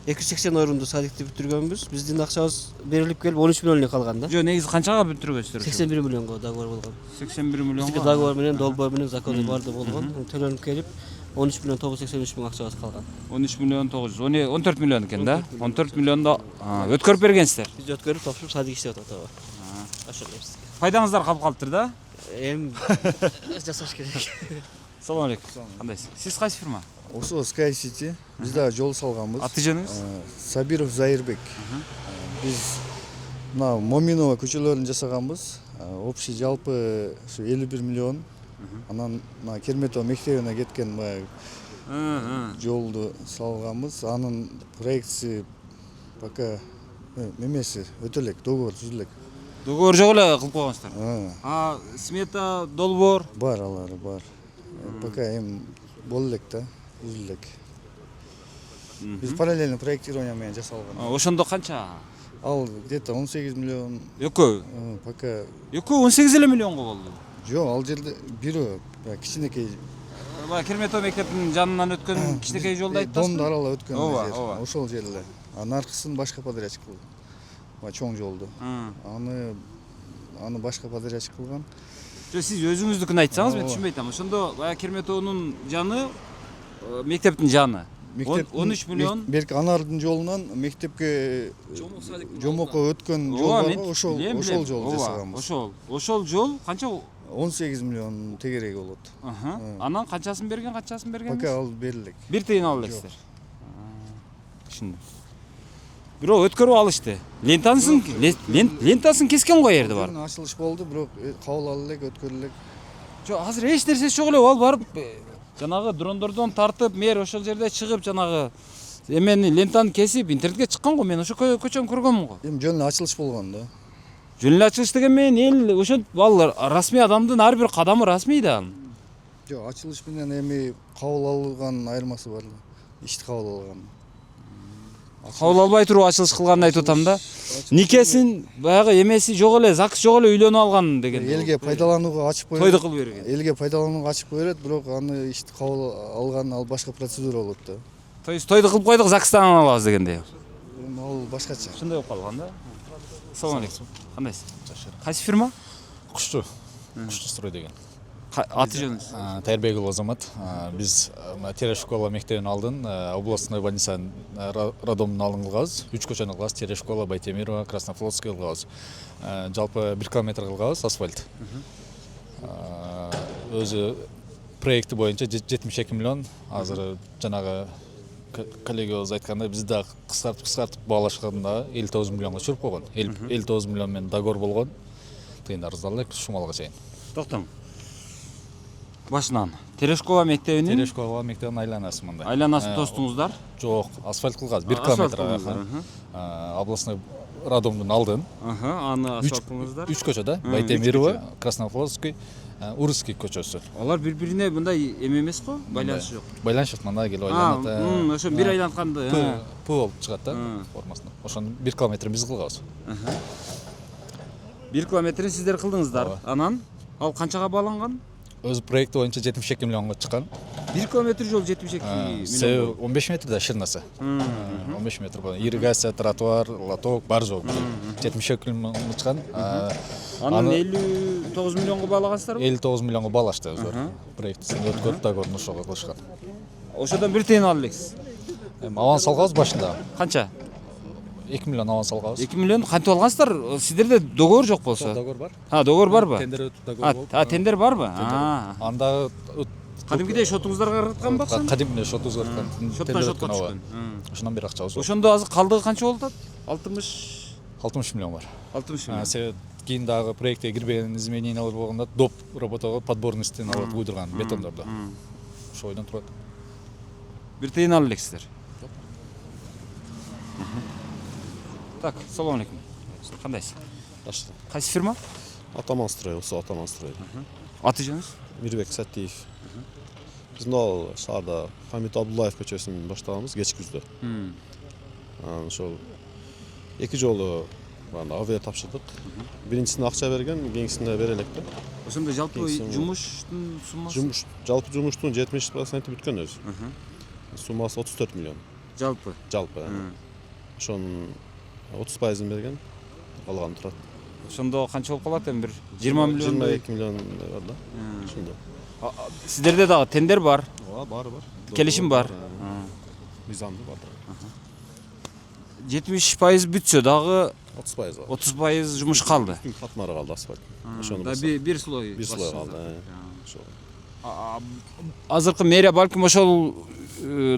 280 орунду садикти бүтүргөнбүз. Биздин акчабыз берилип келип 13 миллион эле калган да. Жо, негизи канчага бүтүргөнсүздөр? 81 миллионго договор болгон. 81 миллионго. Биздики договор менен, долбоор менен, законы барды болгон. Төлөнүп келип 13 миллион 983 миң акчабыз калган. 13 миллион 900. 14 миллион экен да? 14 миллионду өткөрүп бергенсиздер. Биз өткөрүп топшуруп садик иштеп атат ооба. Ошол эмес. Пайдаңыздар калып калыптыр да? Эми жасаш керек. Assalomu alaykum. Кандайсыз? Сиз кайсы фирма? Осы Sky City біз да жол салғанбыз. Аты жөнүңүз? Сабиров Зайырбек. Біз мына Моминова көчөлөрүн жасаганбыз. Общий жалпы 51 миллион. Анан мына Керметова мектебине кеткен баягы жолду салганбыз. Анын проектisi пока немеси өтө элек, договор түзүлөк. Договор жок эле кылып койгонсуздар. Смета, долбоор Бар алары бар. Пока эми боло элек да, түзүлөк. Биз параллельно проектирование менен жасалган. ошондо канча? Ал где-то 18 миллион. Экөө. Пока 18 эле миллионго болду. жок, ал жерде бирөө кичинекей Баягы Керметов мектептин жанынан өткөн кичинекей жолду айтасызбы? дондун аралап өткөн Ооба, жер. ооба. Ошол жер эле. Анын аркысын башка подрядчик кылды. Баягы чоң жолду. Аны башка подрядчик кылган. Жо, сиз өзүңүздүкүн айтсаңыз, мен Ооба. түшүнбөй атам. Ошондо баягы Керметовдун жаны мектептин жаны. 13 миллион. Берки анардын жолунан мектепке жомокко өткөн жол Ооба, бар мен го, ошол жол жасаганбыз. Ошол жол канча? 18 миллион тегереги болот. Анан канчасын берген? Пока ал берилек. Бир тыйын алып элексиздер. Түшүндүм. Бирок өткөрүп алышты. Лентасын кескен го жерде бар. Ачылыш болду, бирок кабыл ала элек, өткөрү элек. Жок, азыр эч нерсеси жок эле. Ал барып жанагы дрондордон тартып, мэр ошол жерде чыгып жанагы эмени лентаны кесип интернетке чыккан го. Мен ошо көчөнү көргөнмүн го. Эми жөн эле ачылыш болгон да. Жөн эле ачылыш деген менен эл ошо балдар расмий адамдын ар бир кадамы расмий да. Жок, ачылыш менен эми кабыл алган айырмасы бар. Ишти кабыл алган. Кабыл албай туруп ачылыш кылганын айтып атам да. Никесин баягы эмеси жок эле, ЗАГС жок эле үйлөнүп алган деген. Элге пайдаланууга ачып коет. Тойду кылып берген. Элге пайдаланууга ачып коет, бирок аны ишти кабыл алган ал башка процедура болот да. То есть тойду кылып койдук, ЗАГСтан алабыз дегендей. Эми ал башкача. Ошондой болуп калган да. Assalomu alaykum. Кандайсыз? Кайсы фирма? Кушту строй деген. Аты жөнүңүз? Тайырбекұлы Азамат. Биз Терешкола мектебин алдын областной больницанын роддомун алдын кылгабыз. 3 көчөнү кылабыз. Терешкола, Байтемирова, Краснофлотская кылгабыз. Жалпы 1 километр кылгабыз асфальт. Өзү проекти боюнча 72 миллион. Азыр жанагы коллегабыз айткандай биз да кыскартып баалашканда 59 миллионго чыгып койгон. 59 миллион менен договор болгон. Тыйындарыбызды алып шумалга чейин. Токтоң. Башынан Терешкова мектебинин Терешкова мектебинин айланасы мындай. Айланасын тостуңуздар? Жок, асфальт кылгабыз 1 километр. Областной роддомдун алдын. Аны асфальт кылдыңыздар? 3 көчө да. Байтемирова, Краснофлотский, Урский көчөсү. Алар бири-бирине мындай эме эмес го? Байланышы жок. Байланыш жок, мындай келип айланат. Ошо бир айлантканды. П болуп чыгат да формасында. Ошону 1 километрин биз кылгабыз. 1 километрин сиздер кылдыңыздар. Анан ал канчага бааланган? Өз проекти боюнча 72 миллионго чыккан. 1 километр жол 72 миллион. 15 метр да ширинасы. 15 метр болот. Ирригация, тротуар, лоток бар жол. 72 миллионго чыккан. Анан 59 миллионго баалагансыздарбы? 59 миллионго баалашты өзү. Проектисин өткөрүп договорун ошого кылышкан. Ошодон бир тыйын алып элексиз. Аванс алгабыз башында. Канча? 2 миллион аванс алгабыз. 2 миллион кантип алгансыздар? Сиздерде договор жок болсо? Договор бар. Договор барбы? Тендер өтүп договор болуп. Тендер барбы? Анда Кадимкидей шотуңуздарга караткан баксын? Кадимде шотубузга караткан. Шоттон шотко түшкөн. Ошондон бери акчабыз бар. Ошондо азыр калдыгы канча болуп атат? 60 миллион бар. 60 миллион. Себеп кийин дагы проектке кирбеген изменениялар болгондо доп работага подборный стеналарды куйдурган бетондордо. Ошо ойдон турат. Бир тыйын алып элексиздер. Так, салам алейкум. Кандайсыз? Жакшы. Кайсы фирма? Атаманстрой, осы Атаманстрой. Аты жөнүңүз? Мирбек Саттиев. Биз мына шаарда Хамит Абдуллаев көчөсүн баштаганбыз кечки күздө. Анан ошол 2 жолу авиа тапшырдык. Биринчисине акча берген, кийинкисине бере элек да. Ошондо жалпы Кеңсин- жумуштун суммасы Жалпы жумуштун 70% бүткөн өзү. Суммасы 34 миллион жалпы. жалпы. Ошонун 30%ын берген, калганы турат. Ошондо канча болуп калат эми бир 20 миллион. 22 миллион бар да. Ошондо. Сиздерде дагы тендер бар. Бар. Келишим бар. Мыйзамды бар. 70% бүтсө дагы 30% бар. 30% жумуш калды. Бүткүн катмары калды асфальт. Ошону Да басып. бир слой. Бир слой калды. Ошол. Азыркы мэрия балким ошол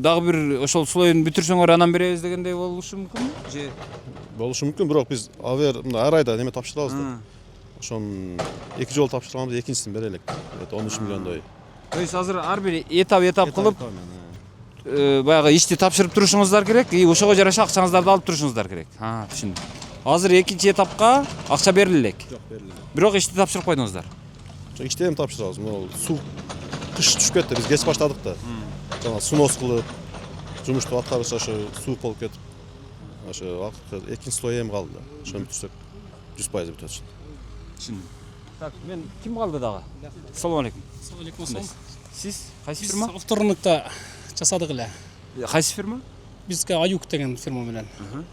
дагы бир ошол слоюн бүтүрсөңөр анан беребиз дегендей болушу мүмкүнбү? Же Болушу мүмкүн, бирок биз ар айда неме тапшырабыз да. Ошон 2 жол тапшырганбыз, экинчисин бере элек. 13 миллиондой. то есть азыр ар бир этап кылып баягы ишти тапшырып турушуңуздар керек и ошого жараша акчаңыздарды алып турушуңуздар керек. Түшүндүм. Азыр экинчи этапка акча бериле элек. Жок, бериле. Бирок ишти тапшырып койдуңуздар. Ошо ишти эми тапшырабыз. Могул суу кыш түшүп кетти, биз кеч баштадык да. Жана сунос кылып, жумушту аткарышта ошо суук болуп кетип, ошо экинчи слой эми калды да. Ошону бүтүрсөк 100% бүтөт. Түшүндүм. Так, мен ким калды дагы? Ассалому алейкум. Алейкум. Сиз кайсы Биз фирма? авторунукта жасадык эле. Кайсы фирма? Бизге Аюк деген фирма менен.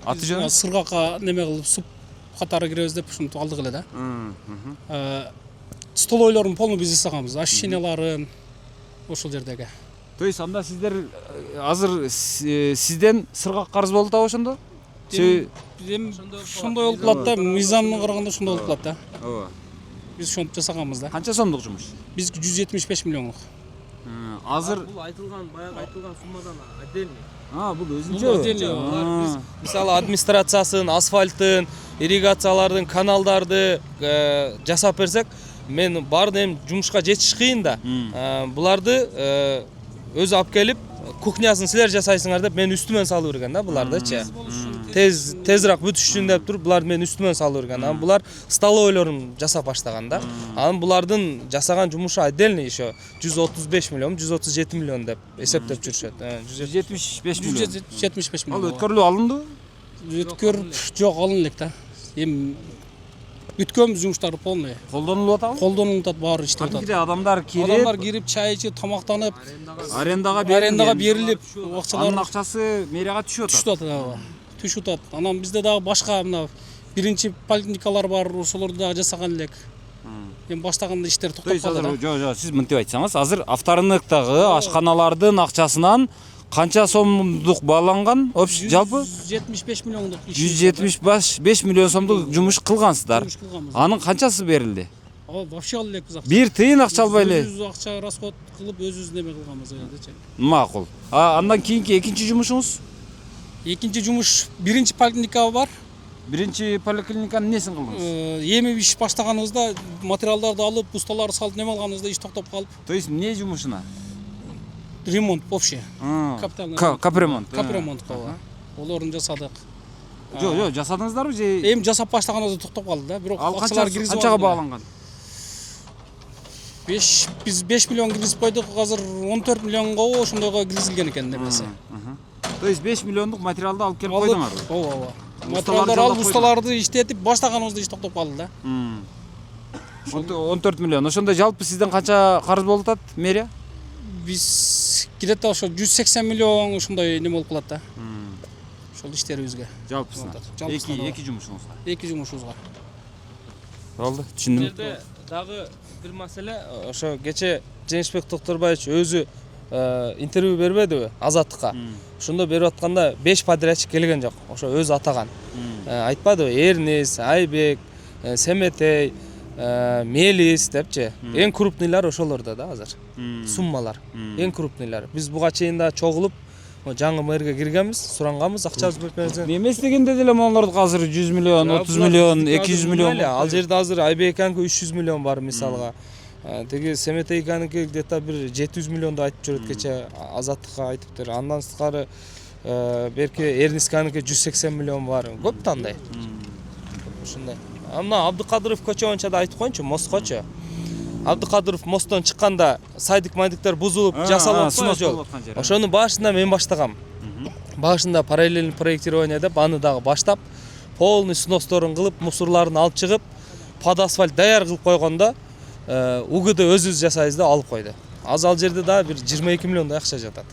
Аты жөнү? Сыргакка неме кылып суп катары киребиз деп ушинтип алдык эле да. Столойлорун полный биз жасаганбыз. Ощущенияларын ошол жердеги. То есть анда сиздер азыр сизден сыргак карыз болду да ошондо? Эми ошондой болуп калат да, мыйзамына караганда ошондой болуп калат да. Ооба. Биз ошентип жасаганбыз да. Канча сомдук жумуш? Биз 175 миллионлук. Азыр Бул айтылган баягы айтылган суммадан отдельный. бул Бул отдельный. Биз мисалы администрациясын, асфальтын, ирригациялардын, каналдарды жасап берсек, мен баарды эми жумушка жетиш кыйын да. Буларды өзү алып келип, кухнясын силер жасайсыңар деп мен үстүмөн салып берген да булардычы. Тезирээк бүтүшсүн деп туруп буларды мен үстүмөн салып берген. Анан булар столойлорун жасап баштаган да. Анан булардын жасаган жумушу отдельный ошо 135 миллион, 137 миллион деп эсептеп жүрүшөт. 175 миллион. 175 Ал миллион. өткөрүлүп алынды? Өткөрүп жок алын элек да. Эми бүткөнбүз жумуштары полный. Колдонулуп атабы? Колдонуп атат, баары иштеп атат. Кадимгидей адамдар Адамдар кирип, кирип, чай ичип, тамактанып, арендага берилип, акчалар анын акчасы мэрияга түшүп түшүп атат. атат. Түшүп атат. Анан бизде дагы башка мына биринчи поликлиникалар бар, ошолорду дагы жасаган элек. Эми баштаганда иштер То токтоп есть калды да. жок, сиз мынтип айтсаңыз, азыр авторынктагы ашканалардын акчасынан канча сомдук бааланган? Жалпы 175 миллиондук иш. 175 миллион сомдук жумуш кылгансыздар. Жумуш кылганбыз. Анын канчасы берилди? Вообще ал элек биз акча. Бир тыйын акча албай эле. Өзүбүз акча расход кылып, өзүбүз неме кылганбыз элечи. Макул. Андан кийинки экинчи жумушуңуз? Экинчи жумуш биринчи поликлиника бар. Биринчи поликлиниканын несин кылдыңыз? Эми иш баштаганыбызда материалдарды алып, бусталарды салып неме алганыбызда иш токтоп калып, То есть эмне жумушуна? ремонт общий. Капитальный Капремонт. Капремонт кылып. Олорун жасадык. Жок, жасадыңыздарбы же? Эми жасап баштаганыбызда токтоп калды да. Бирок Ал акчалар киргизип канчага бааланган? Биз 5 миллион киргизип койдук, азыр 14 миллионго ошондойго киргизилген экен немеси. То есть 5 миллиондук материалды алып келип койдуңарбы? Ооба. Материалдар алып, усталарды иштетип, баштаганыбызда иш токтоп калды да. 14 миллион. Ошондо жалпы сизден канча карыз болуп атат мэрия? Биз где-то ошо 180 миллион ошондой неме болуп калат да. Ошол иштерибизге. Жалпысына. Эки жумушуңузга. Эки жумушубузга. Болду, түшүндүм. Жерде дагы бир маселе, ошо кече Жеңишбек Токторбаевич өзү интервью бербедиби Азаттыкка? Ошондо берип атканда 5 подрядчик келген жок. Ошо өзү атаган. Айтпадыбы? Эрнис, Айбек, Семетей, Мелис депчи. Эң крупныйлар ошолордо да азыр. Суммалар. Эң крупныйлар. Биз буга чейин да чогулуп жаңы мэрге киргенбиз, суранганбыз, акчабыз берип Эмес дегенде деле монголордук азыр 100 миллион, 30 миллион, 200 миллион. Ал жерде азыр Айбек экенки 300 миллион бар мисалга. Теги Семетей экеники где-то бир 700 миллионду айтып жүрөт кече Азаттыкка айтыптыр. Андан сырткары берки Эрнисканики 180 миллион бар. Көп тандай. Ушундай. Мына Абдыкадыров көчө боюнча да айтып коеюнчу, мосткочу. Абдыкадыров мосттон чыкканда сайдык-майдыктар бузулуп, жасалып аткан жол. Ошонун башында мен баштагам. башында параллельный проектирование деп аны дагы баштап полный сносторун кылып мусорларын алып чыгып под асфальт даяр кылып койгондо УГД өзүбүз жасайбыз деп алып койду. Ал жерде дагы бир 22 миллиондой акча жатат.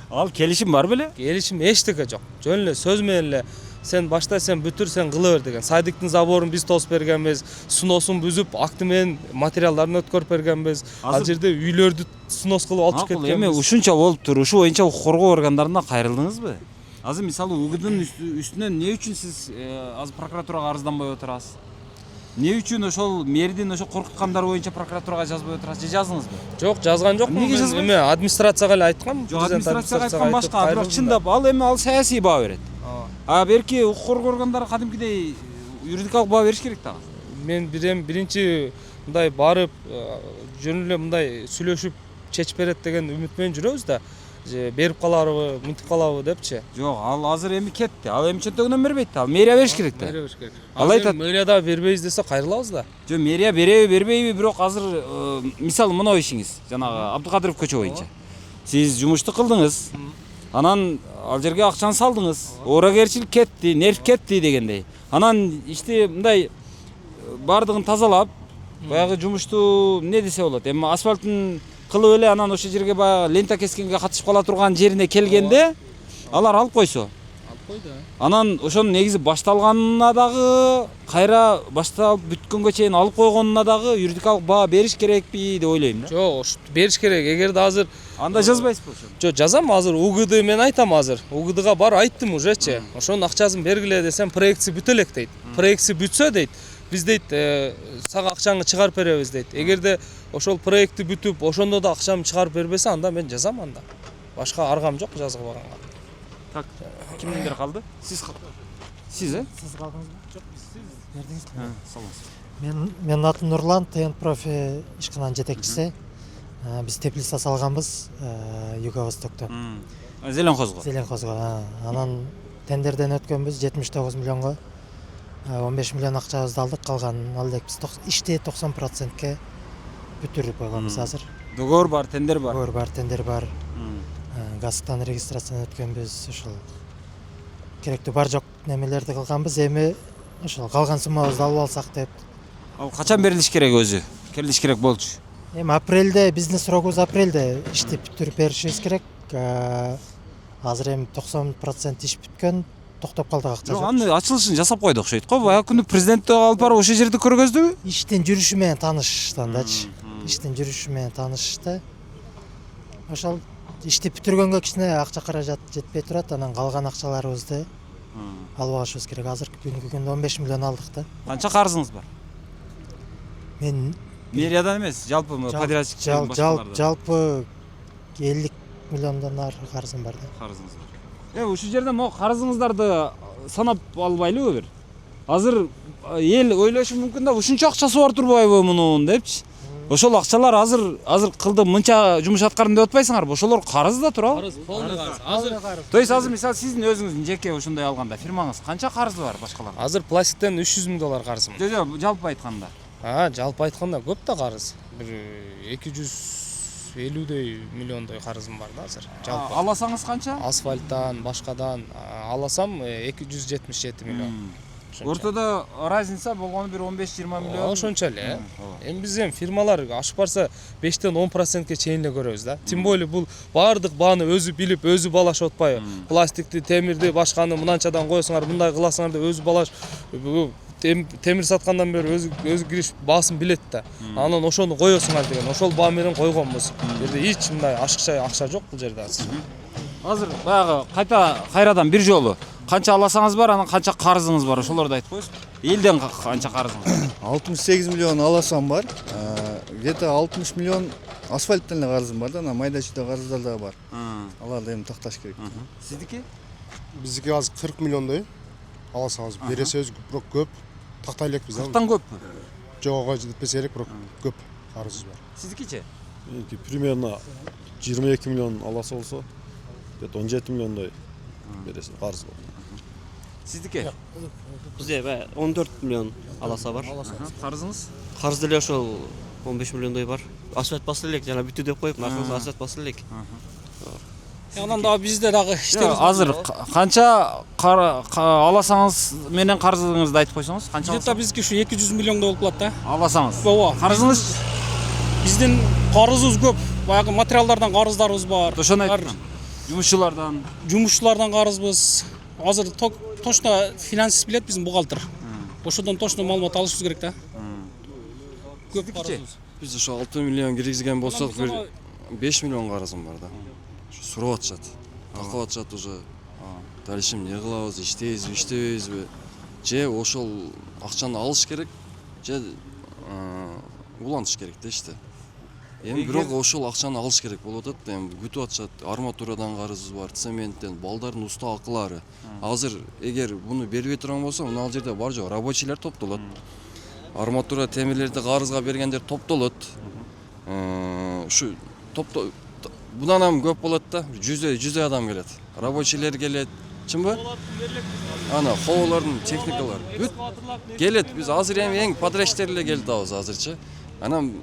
Ал келишим бар беле? Келишим эчтеке жок. Жөн эле сөз менен эле сен башта сен бүтүр сен кыла бер деген. Сайдыктын заборун биз тосуп бергенбиз, сносун бүзүп, акты менен материалдарын өткөрүп бергенбиз. Ал жерде үйлөрдү снос кылып алып Эми кеткенбиз. ушунча болуп тур, ушу боюнча укук коргоо органдарына кайрылдыңызбы? Азыр мисалы УГДнын үстүнөн эмне үчүн сиз азыр прокуратурага арызданбай отурасыз? Эмне үчүн ошол мэрдин ошо коркуткандар боюнча прокуратурага жазбай отурасыз? Же жаздыңызбы? Жок, жазган жокмун. Эмнеге жазбайсыз? Эме администрацияга эле айткам. Жок, администрацияга айткан башка, бирок чындап ал эми ал саясий баа берет. А берки укук коргоо органдары кадимкидей юридикалык баа бериш керек дагы. Мен биринчи мындай барып жөн эле мындай сүйлөшүп чечип берет деген үмүт менен жүрөбүз да. Же берип каларбы, мынтип калабы депчи. Жок, ал азыр эми кетти. Ал эми чөнтөгүнөн бербейт да. Ал мэрия бериш керек да. Беребиш керек. Ал айтат. Мэрия да бербейбиз десе кайрылабыз да. Жок, мэрия береби, бербейби, бирок азыр мисалы мына ишиңиз, жанагы Абдыкадыров көчө боюнча. Сиз жумушту кылдыңыз. Анан ал жерге акчаны салдыңыз. Оорагерчилик кетти, нерв кетти дегендей. Анан ишти мындай бардыгын тазалап, баягы жумушту эмне десе болот? Эми асфальтын кылып эле анан ошол жерге баягы лента кескенге катышып кала турган жерине келгенде алар алып койсо. Алып койду. Анан ошонун негизи башталганына дагы, кайра башталып бүткөнгө чейин алып койгонуна дагы юридикалык баа бериш керекпи деп ойлойм да. Жок, бериш керек. Эгерде азыр Анда жазбайсызбы ошону? Жок, жазам азыр УГД мен айтам азыр. УГДга бар айттым ужечи. Ошонун акчасын бергиле десем, проектси бүтө элек дейт. Проектси бүтсө дейт, биз дейт сага акчаңды чыгарып беребиз дейт. Эгерде ошол проектти бүтүп, ошондо да акчамды чыгарып бербесе, анда мен жазам анда. Башка аргам жок жазгыбаганга. Так, кимдер калды? Сиз Сиз Сиз калдыңызбы? Жок, сиз Бердиңизби? Саламатсыз. Менин атым Нурлан, ТН профи ишкананын жетекчиси. Биз теплица салганбыз Юго-Востокто. Зеленхозго. Зеленхозго. Анан тендерден өткөнбүз 79 миллионго. 15 миллион акчабызды алдык, калганын алдык биз ишти 90%ке бүтүрүп койгонбуз азыр. Договор бар, тендер бар. Договор бар, тендер бар. Газтан регистрациядан өткөнбүз, ошол керектүү бар жок немелерди кылганбыз. Эми ошол калган суммабызды алып алсак деп. Ал качан берилиш керек өзү? Келиш керек болчу. Эми апрелде бизнес срогубуз апрелде ишти бүтүрүп беришибиз керек. Азыр эми 90% иш бүткөн, токтоп калдык акча Жок, жок. аны ачылышын жасап койду окшойт го. Баягы күнү президентти алып барып ошол жерде көргөздүбү? Иштин жүрүшү менен тааныштандачы. Иштин жүрүшү менен таанышты. Ошол ишти бүтүргөнгө кичине акча каражат жетпей турат, анан калган акчаларыбызды алып алышыбыз керек. Азыр бүгүнкү күндө 15 миллион алдык да. Канча карызыңыз бар? Мен Мэриядан эмес, жалпы подрядчик жалпы 50 миллиондон ары карызым бар да. Карызыңыз бар. Ушул жерде могу карызыңыздарды санап албайлыбы бир? Азыр эл ойлошу мүмкүн да ушунча акчасы бар турбайбы мунун депчи. Ошол акчалар азыр кылдым, мынча жумуш аткардым деп атпайсыңарбы? Ошолор карыз да турабы? Карыз, полный карыз. Азыр То есть азыр мисалы сиздин өзүңүздүн жеке ушундай алганда фирмаңыз канча карызы бар башкалар? азыр пластиктен 300 миң доллар карызым. Жок, жалпы айтканда. Жалпы айтканда көп да карыз. Бир 250 миллиондой карызым бар да азыр. Жалпы. Аласаңыз канча? Асфальттан, башкадан аласам 277 миллион. Ортодо разница болгону бир 15-20 миллион. Ошончо эле. Эми биз фирмалар ашып барса 5-тен 10%ке чейин эле көрөбүз да. Тем более бул баардык бааны өзү билип, өзү балашып атпайбы. Пластикти, темирди, башканы мынанчадан коесуңар, мындай кыласыңар деп өзү балаш. Темир саткандан бери өзү кириш баасын билет да. Анан ошону коесуңар деген, ошол баа менен койгонбуз. Бул жерде эч мындай ашыкча акча жок бул жерде азыр. Азыр баягы кайрадан бир жолу канча аласаңыз бар, анан канча карызыңыз бар, ошолорду айтып коесуз. Элден канча карызыңыз? 68 миллион аласам бар. Где-то 60 миллион асфальттан эле карызым бар да, ана майда-чүйдө карыздар да бар. Аларды эми такташ керек. Сиздики? Биздики азыр 40 миллиондой аласаңыз бересебиз, бирок көп. Тактай элекпиз да. Тактан көппү? Жогого жетпесе элек, бирок көп карызыбыз бар. Сиздикичи? Меники примерно 22 миллион аласа болсо, где-то 17 миллиондой бересиз карыз бар. Сиздики? Бизде 14 миллион аласа бар. Карызыңыз? Карыз деле ошол 15 миллиондой бар. Асфальт басып элек, жана бүтү деп коюп, акыры асфальт басып элек. Анан дагы бизде дагы иштебиз. Азыр канча аласаңыз менен карызыңызды айтып койсоңуз, канча Где-то бизге ушу 200 миллиондой болуп калат да. аласаңыз? Ооба. Карызыңыз Биздин карызыбыз көп. Баягы материалдардан карыздарыбыз бар. ошону айттым. Жумушчулардан. Жумушчулардан карызбыз. Азыр точно финансист билет биздин бухгалтер. Ошодон точно маалымат алышыбыз керек да. Көп карызыбыз. Биз ошо 6 миллион киргизген болсок, бир 5 миллион карызым бар да. Ушу сурап атышат. Какып атышат уже. Дальше эмне кылабыз, иштейбизби, иштебейбизби? Же ошол акчаны алыш керек, же улантыш керек да иште. Эми бирок ошол акчаны алыш керек болуп атат. Эми күтүп атышат. Арматурадан карызыбыз бар, цементтен, балдардын уста акылары. Азыр эгер буну бербей турган болсо, мына ал жерде бар жок рабочийлер топтолот. Арматура темирлерди карызга бергендер топтолот. Ушу будан ham көп болот да. 100 адам келет. Рабочийлер келет. Чынбы? Ана ховолордун техникалары бүт келет. Биз азыр эми эң подрядчиктер эле келип атабыз азырчы. Анан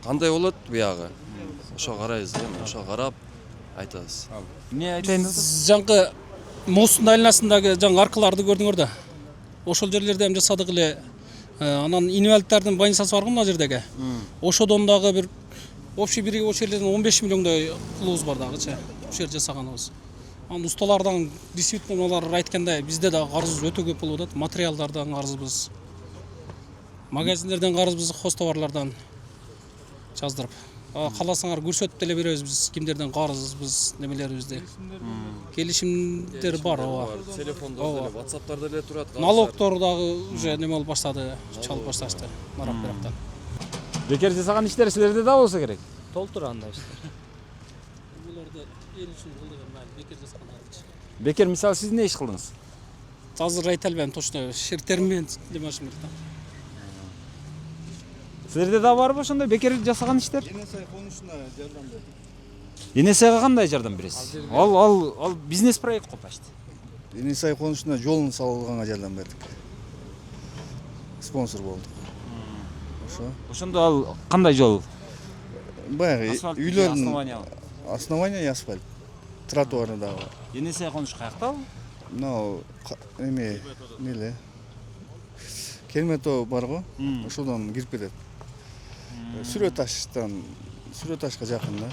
кандай болот буягы? Ошо карайбыз да, ошо карап айтабыз. Эмне айтайын десеңиз? Жаңкы мосттун айланасындагы жаңы аркаларды көрдүңөр да. Ошол жерлерде ham жасадык эле. Анан инвалидтердин больницасы бар го мына жердеги. Ошодон дагы бир общий бир ошол жерлерден 15 миллиондой пулубуз бар дагычы. Ошол жерде жасаганыбыз. Анан усталардан действительно алар айткандай бизде дагы карызыбыз өтө көп болуп атат. Материалдардан карызыбыз. Магазиндерден карызыбыз, хостоварлардан жаздырып. Кааласаңар көрсөтүп деле беребиз биз кимдерден карызбыз, немелерибизди. Келишимдер бар, ооба. Телефондордо, WhatsApp'тарда эле турат. Налогтор дагы уже неме болуп баштады, чалып башташты. Нарап бирактан. Бекер жасаган иштер силерде да болсо керек. Толтур андай иштер. Буларды эл үчүн кылдыгын бекер жаскандар. Бекер мисалы сиз эмне иш кылдыңыз? Азыр айта албайм точно, термен демашым керек да. Силерде да барбы ошондой бекер жасаган иштер? Эне сай конушуна жардам берди. Эне сайга кандай жардам бересиз? Ал бизнес проект го почти. Эне сай конушуна жолун салганга жардам бердик. Спонсор болдук. Ошо. Ошондо ал кандай жол? Баягы үйлөрдүн основание и асфальт. Тротуары дагы. Эне сай конуш каякта? Мынау эме неле? Келмето бар го? Ошодон кирип кетет. Сүрө ташка жакын да.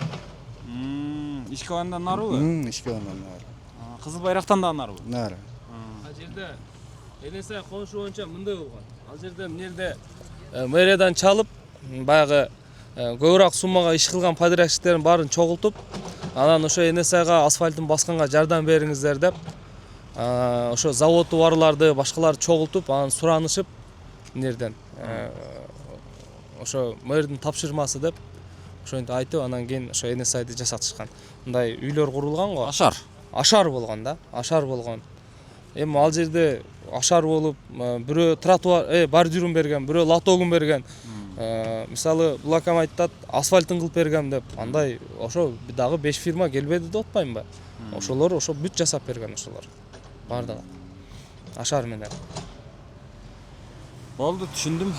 Ишкабандан нарыбы? Ишкабандан нары. Кызыл байрактан да нарыбы? Нары. Ал жерде Энесай конушу боюнча мындай болгон. Ал жерде эмнерде мэриядан чалып, баягы көбүрөөк суммага иш кылган подрядчиктердин баарын чогултуп, анан ошо Энесайга асфальтын басканга жардам бериңиздер деп, ошо заводду барларды, башкаларды чогултуп, анан суранышып эмнерден ошо мэрдин тапшырмасы деп ошентип айтып, анан кийин ошо Энесайды жасатышкан. Мындай үйлөр курулган го. Ашар болгон да, ашар болгон. Эми ал жерде ашар болуп, бирөө тротуар, бордюрун берген, бирөө лотогун берген. Мисалы, бул акам айтат, асфальтын кылып бергем деп. Андай ошо дагы 5 фирма келбеди деп атпаймынбы? Ошолор ошо бүт жасап берген ошолор. Бардыгы. Ашар менен. Болду, түшүндүм.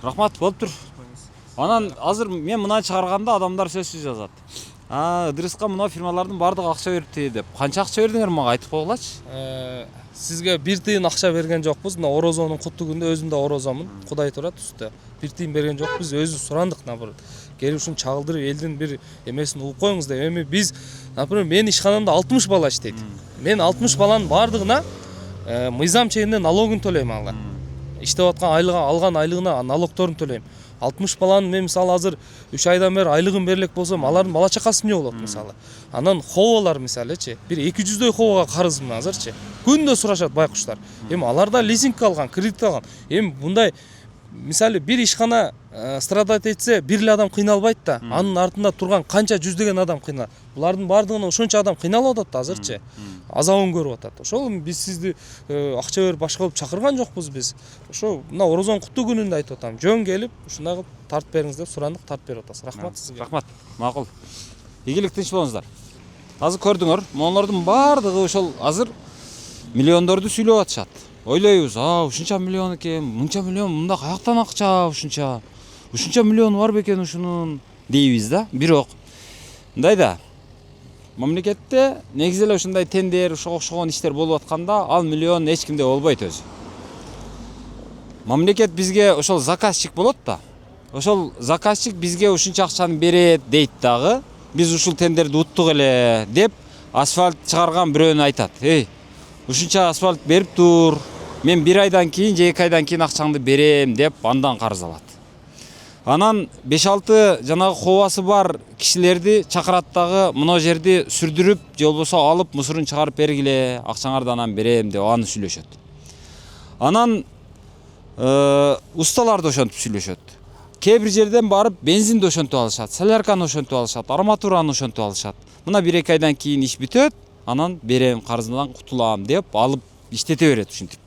Рахмат, болуптур. Анан азыр мен мына чыгарганда адамдар сөзсүз жазат. Ыдырыска мына фирмалардын бардыгы акча берипти деп. Канча акча бердиңер мага айтып койгулачы? Сизге 1 тыйын акча берген жокпуз. Мына Орозонун куттуу күндө өзүм да Орозомун. Кудай турат үстү. 1 тыйын берген жокпуз. Өзүбүз сурандык, например. Келип ушун чагылдырып элдин бир эмесин угуп коюңуз деп. Эми биз, например, менин ишканамда 60 бала иштейт. Мен 60 баланын бардыгына мыйзам чегинде налогун төлөйм ага. Иштеп аткан алган айлыгына налогторун төлөйм. 60 баланын мен мисалы азыр 3 айдан бери айлыгын берлек болсом, алардын бала чакасы эмне болот мисалы. Анан ховолор мисалычы, бир 200дөй ховога карызмын азырчы. Күндө сурашат байкуштар. Эми аларда лизингге алган, кредит алган. Эми мындай мисалы бир ишкана страдать этсе, бир эле адам кыйналбайт да. Анын артында турган канча жүздөгөн адам кыйналат. Булардын бардыгына ошончо адам кыйналып атат да азырчы. Азабын көрүп атат. Ошол биз сизди акча берип башка кылып чакырган жокпуз биз. Ошо мына Орозон куттуу күнүндө айтып атам. Жөн келип, ушундай кылып тартып бериңиз деп сурандык, тартып берип атасыз. Рахмат сизге. Рахмат. Макул. Ийгилик, тынч болуңуздар. Азыр көрдүңөр, монолордун бардыгы ошол азыр миллиондорду сүйлөп атышат. Ойлойбуз, ушунча миллион экен, мынча миллион, мында каяктан акча ушунча? Ушунча миллион бар бекен ушунун дейбиз да. Бирок мындай да. мамлекетте негизи эле ушундай тендер, ошого окшогон иштер болуп атканда ал миллион эч кимде болбойт өзү. Мамлекет бизге ошол заказчик болот да. Ошол заказчик бизге ушунча акчаны берет дейт дагы. Биз ушул тендерди уттук эле деп асфальт чыгарган бирөөнү айтат. Эй, ушунча асфальт берип тур. Мен 1 айдан кийин же 2 айдан кийин акчаңды берем деп андан карыз алат. Анан 5-6 жанагы ховасы бар кишилерди чакырат дагы мына жерди сүрдүрүп, же болбосо алып мусурун чыгарып бергиле, акчаңарды анан берем деп аны сүйлөшөт. Анан усталар да ошентип сүйлөшөт. Кээ бир жерден барып бензинди ошентип алышат, солярканы ошентип алышат, арматураны ошентип алышат. Мына 1-2 айдан кийин иш бүтөт, анан берем, карызымдан кутулам деп алып иштете берет ушинтип.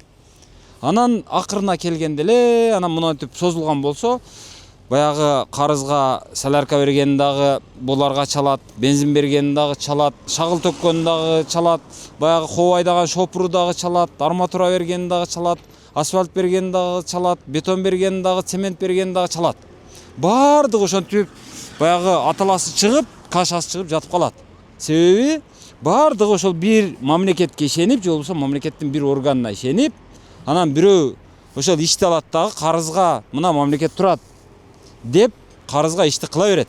Анан акырына келгенде эле анан мынантип созулган болсо, баягы карызга солярка бергени дагы буларга чалат, бензин бергени дагы чалат, шагыл төккөнү дагы чалат, баягы хоо айдаган шопуру дагы чалат, арматура бергени дагы чалат, асфальт бергени дагы чалат, бетон бергени дагы, цемент бергени дагы чалат. Бардыгы ошентип баягы аталасы чыгып, кашасы чыгып жатып калат. Себеби бардыгы ошол бир мамлекетке ишенип, же болбосо мамлекеттин бир органына ишенип, анан бирөө ошол ишти алат дагы карызга мына мамлекет турат деп карызга ишти кыла берет.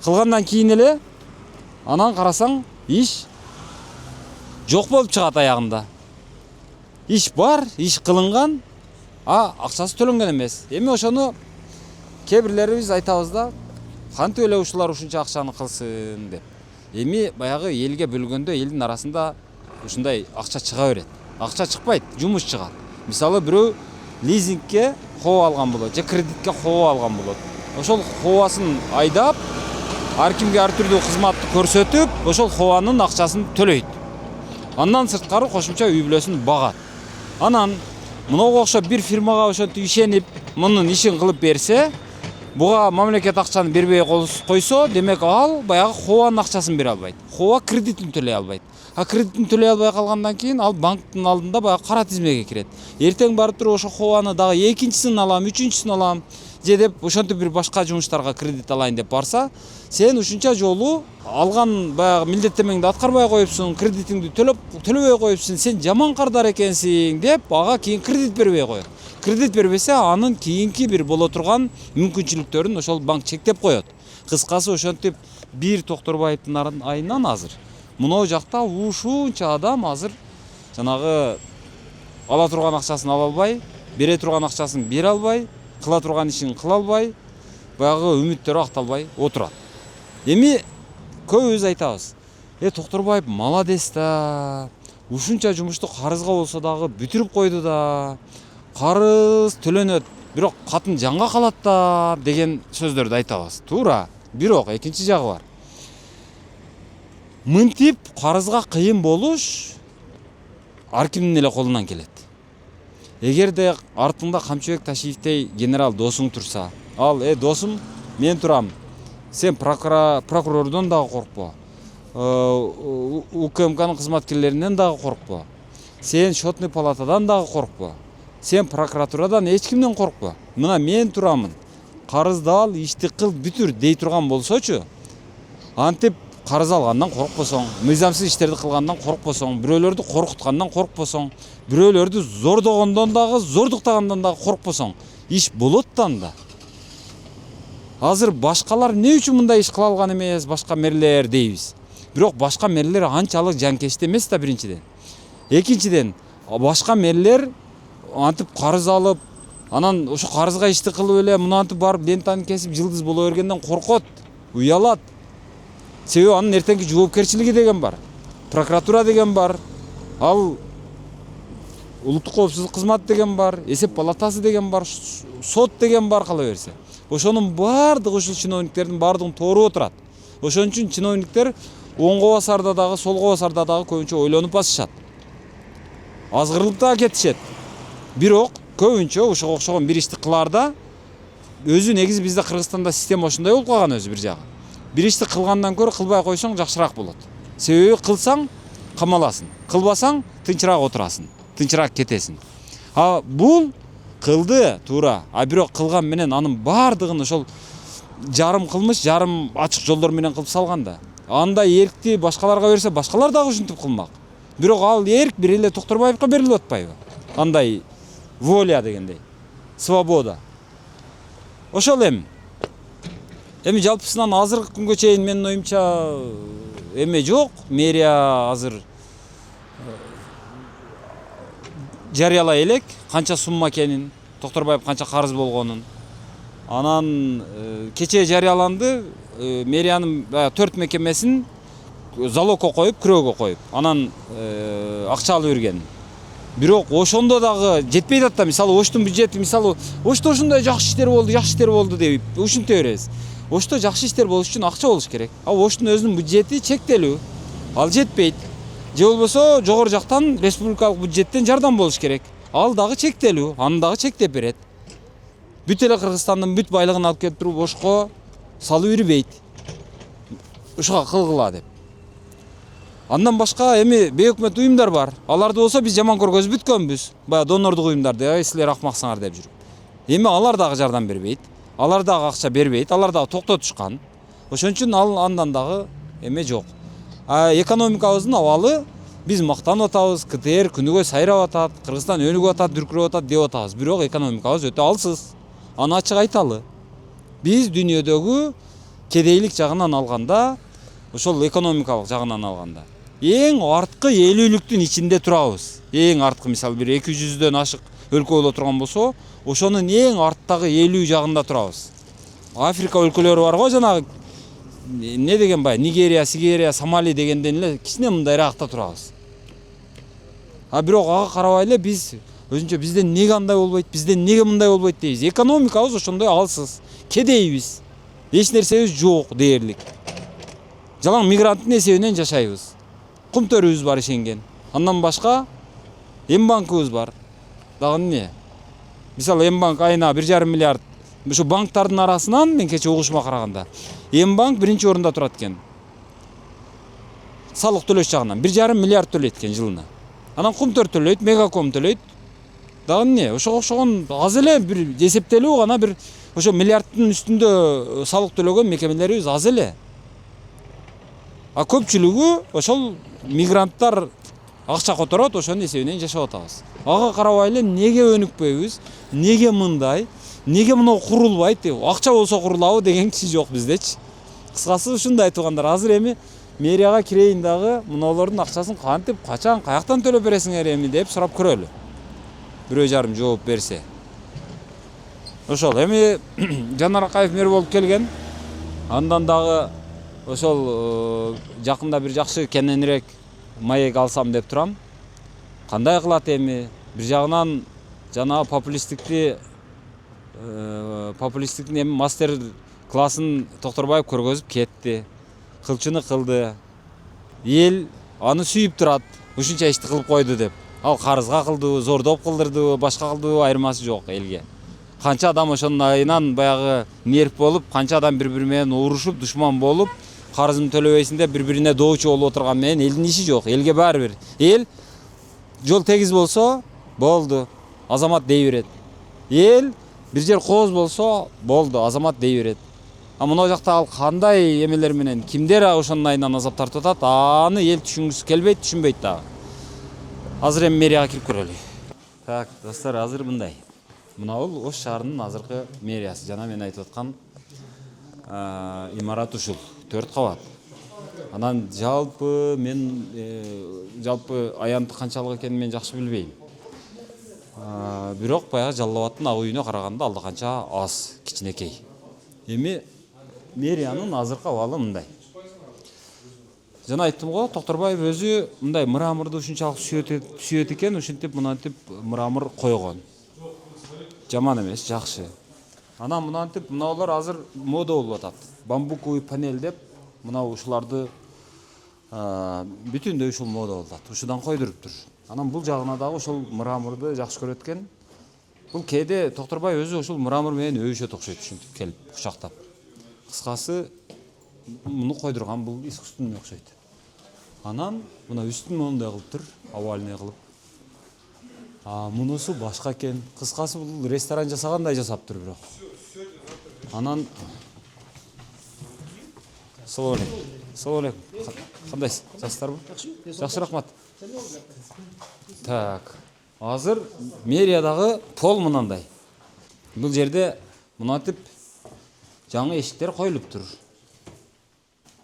Кылгандан кийин эле анан карасаң иш жок болуп чыгат аягында. Иш бар, иш кылынган, акчасы төлөнгөн эмес. Эми ошону кээ бирлерибиз айтабыз да, кантип эле ушулар ушунча акчаны кылсын деп. Эми баягы элге бөлгөндө элдин арасында ушундай акча чыга берет. Акча чыкпайт, жумуш чыгат. Мисалы бирөө лизингке хоо алган болот, же кредитке хоо алган болот. Ошол хоасын айдап, ар кимге ар түрдүү кызматты көрсөтүп, ошол хоанын акчасын төлөйт. Андан сырткары кошумча үй бүлөсүн багат. Анан мынага окшоп бир фирмага ошентип ишенип, мунун ишин кылып берсе, буга мамлекет акчаны бербей койсо, демек ал баягы хоанын акчасын бере албайт. Хоа кредитин төлөй албайт. Кредитин төлөй албай калгандан кийин ал банктын алдында баягы кара тизмеге кирет. Эртең барып туруп ошо хоаны дагы экинчисин алам, үчүнчүсүн алам, же деп ошентип бир башка жумуштарга кредит алайын деп барса, сен ушунча жолу алган баягы милдеттемеңди аткарбай коюпсуң, кредитиңди төлөбөй коюпсуң, сен жаман кардар экенсиң деп ага кийин кредит бербей коет. Кредит бербесе анын кийинки бир боло турган мүмкүнчүлүктөрүн ошол банк чектеп коет. Кыскасы ошентип бир Токторбаевдин айынан азыр мынау жакта ушунча адам азыр жанагы ала турган акчасын ала албай, бере турган акчасын бере албай, кыла турган ишин кыла албай, баягы үмүттөрү акталбай отурат. Эми көбүбүз айтабыз, Токторбаев молодец да, ушунча жумушту карызга болсо дагы бүтүрүп койду да, карыз төлөнөт, бирок катын жанга калат да деген сөздөрдү айтабыз. Туура, бирок экинчи жагы бар. Мынтип карызга кыйын болуш ар кимдин эле колунан келет. Эгерде артыңда Камчыбек Ташиевдей генерал досуң турса, ал досум, мен турам, сен прокурордон дагы коркпо, УКМКнын кызматкерлеринен дагы коркпо, сен счетный палатадан дагы коркпо, сен прокуратурадан эч кимден коркпо. Мына мен турамын, карызды ал, ишти кыл, бүтүр дей турган болсочу, антип карыз алгандан коркпосоң, мыйзамсыз иштерди кылгандан коркпосоң, бирөөлөрдү коркуткандан коркпосоң, бирөөлөрдү зордогондон дагы, зордуктагандан дагы коркпосоң, иш болот да анда. Азыр башкалар эмне үчүн мындай иш кыла алган эмес, башка мэрлер дейбиз. Бирок башка мэрлер анчалык жанкечти эмес да биринчиден. Экинчиден, башка мэрлер антип карыз алып, анан ошо карызга ишти кылып эле мынантип барып лентаны кесип жылдыз боло бергенден коркот, уялат. Себеби анын эртеңки жоопкерчилиги деген бар. Прокуратура деген бар. Ал улуттук коопсуздук кызматы деген бар, эсеп палатасы деген бар, сот деген бар кала берсе. Ошонун бардыгы ушул чиновниктердин бардыгын торып отурат. Ошон үчүн чиновниктер оңго басарда дагы, солго басарда дагы көбүнчө ойлонуп басышат. Азгырылып да кетишет. Бирок көбүнчө ошого окшогон бир ишти кылаарда өзү негизи бизде Кыргызстанда система ошондой болуп калган өзү бир жагы. Бир ишти кылгандан көрө кылбай койсоң жакшыраак болот. Себеби кылсаң камаласың, кылбасаң тынчыраак отурасың, тынчыраак кетесиң. Бул кылды туура, бирок кылган менен анын бардыгын ошол жарым кылмыш, жарым ачык жолдор менен кылып салганда. андай эркти башкаларга берсе башкалар дагы ушинтип кылмак. Бирок ал эрк бир эле Токторбаевка берилип атпайбы? Андай воля дегендей, свобода. Ошол эми жалпысынан азыркы күнгө чейин менин оюмча эме жок. Мэрия азыр жарыялай элек канча сумма экенин, Токторбаев канча карыз болгонун. Анан кечээ жарыяланды, мэриянын 4 мекемесин залогко коюп, күрөөгө коюп, анан акча алып берген. Бирок ошондо дагы жетпей атат да. Мисалы Оштун бюджети, мисалы Ошто ушундай жакшы иштер болду деп ушинте беребиз. Ошто жакшы иштер болуш үчүн акча болуш керек. Ал Оштун өзүнүн бюджети чектелүү. Ал жетпейт. Же болбосо жогору жактан республикалык бюджеттен жардам болуш керек. Ал дагы чектелүү, аны дагы чектеп берет. Бүт эле Кыргызстандын бүт байлыгын алып келип туруп Ошко салып үйрүбейт. Ушуга кылгыла деп. Андан башка эми бейөкмөт уюмдар бар. Аларды болсо биз жаман көргөзүп бүткөнбүз. Баягы донордук уюмдарды, силер акмаксыңар деп жүрүп. Эми алар дагы жардам бербейт. Алар дагы акча бербейт. Алар дагы токтотушкан. Ошон үчүн андан дагы эме жок. Экономикабыздын абалы биз мактанып атабыз. КТР күнүгө сайрап атат, Кыргызстан өнүгүп атат, дүркүрөп атат деп атабыз. Бирок экономикабыз өтө алсыз. Аны ачык айталы. Биз дүйнөдөгү кедейлик жагынан алганда, ошол экономикалык жагынан алганда эң арткы 50-лүктүн ичинде турабыз. Эң арткы, мисалы бир 200дөн ашык өлкө боло турган болсо, ошонун эң арттагы 50 жагында турабыз. Африка өлкөлөрү бар го, жанагы не деген бай, Нигерия, Сигерия, Сомали дегенден эле кичине мындайракта турабыз. Бирок ага карабай эле биз өзүнчө бизден неге андай болбойт, бизден неге мындай болбойт дейбиз. Экономикабыз ошондой алсыз, кедейбиз. Эч нерсебиз жок дээрлик. Жалаң мигранттын эсебинен жашайбыз. Кумтөрүбүз бар ишенген. Андан башка М-банкыбыз бар. Дагы эмне? Мисалы М-банк айына 1,5 миллиард. Ушу банктардын арасынан мен кече угушума караганда М-банк биринчи орунда турат экен. Салык төлөш жагынан 1,5 миллиард төлөйт экен жылына. Анан Кумтөр төлөйт, Мегаком төлөйт. Дагы эмне? Ошого окшогон аз эле бир эсептелүү гана бир ошо миллиардтын үстүндө салык төлөгөн мекемелерибиз аз эле. Көпчүлүгү ошол мигранттар акча которот, ошонун эсебинен жашап атабыз. Ага карабай эле неге өнүкпөйбүз, неге мындай, неге мына курулбайт деп, акча болсо курулабы деген киши жок биздечи. Кыскасы ушундай туугандар, азыр эми мэрияга кирейин дагы мыналардын акчасын кантип, качан, каяктан төлөп бересиңер эми деп сурап көрөлү. Бирөө жарым жооп берсе. Ошол эми Жанар Акаев мэр болуп келген. Андан дагы ошол жакында бир жакшы кененирээк маек алсам деп турам. Кандай кылат эми? Бир жагынан жана популисттиктин эми мастер классын Токторбаев көргөзүп кетти. Кылчыны кылды. Эл аны сүйүп турат. Ушунча ишти кылып койду деп. Ал карызга кылдыбы, зордоп кылдырдыбы, башка кылдыбы айырмасы жок элге. Канча адам ошонун айынан баягы нерв болуп, канча адам бири-бири менен урушуп, душман болуп, карызын төлөбөйсүн деп бири-бирине доочу болуп отурган менен элдин иши жок. Элге баары бир. Эл жол тегиз болсо, болду, азамат дей берет. Эл бир жер кооз болсо, болду, азамат дей берет. Мына жакта ал кандай эмелер менен кимдер ошонун айынан азап тартып атат, аны эл түшүнгүсү келбейт, түшүнбөйт дагы. Азыр эми мэрияга кирип көрөлү. Так, достор, азыр мындай. Мына бул Ош шаарынын азыркы мэриясы. Жана мен айтып аткан имарат ушул 4 кабат. Анан жалпы мен жалпы аянты канчалык экенин мен жакшы билбейм. Бирок баягы Жалал Абадтын ак үйүнө караганда алда канча аз, кичинекей. Эми мэриянын азыркы абалы мындай. Жана айттым го, Токторбаев өзү мындай мраморду ушунчалык сүйөт экен, ушинтип мынантип мрамор койгон. Жаман эмес, жакшы. Анан мынантип мыналар азыр мода болуп атат. Бамбуковый панель деп мына ушуларды бүтүндөй ушул мода болуп атат. Ушудан койдуруптур. Анан бул жагына дагы ушул мраморду жакшы көрөт экен. Бул кээде Токторбаев өзү ушул мрамор менен өбүшөт окшойт, ушинтип келип кучактап. Кыскасы муну койдурган бул искусственный окшойт. Анан мына үстүн моундай кылыптыр, овальный кылып. Мунусу башка экен. Кыскасы бул ресторан жасагандай жасаптыр бирок. Анан Assalamu алейкум. Кандайсыз? Жакшысыздарбы? Жакшы, рахмат. Так. Азыр мэриядагы пол мынандай. Бул жерде мынатип жаңы эшиктер коюлуп тур.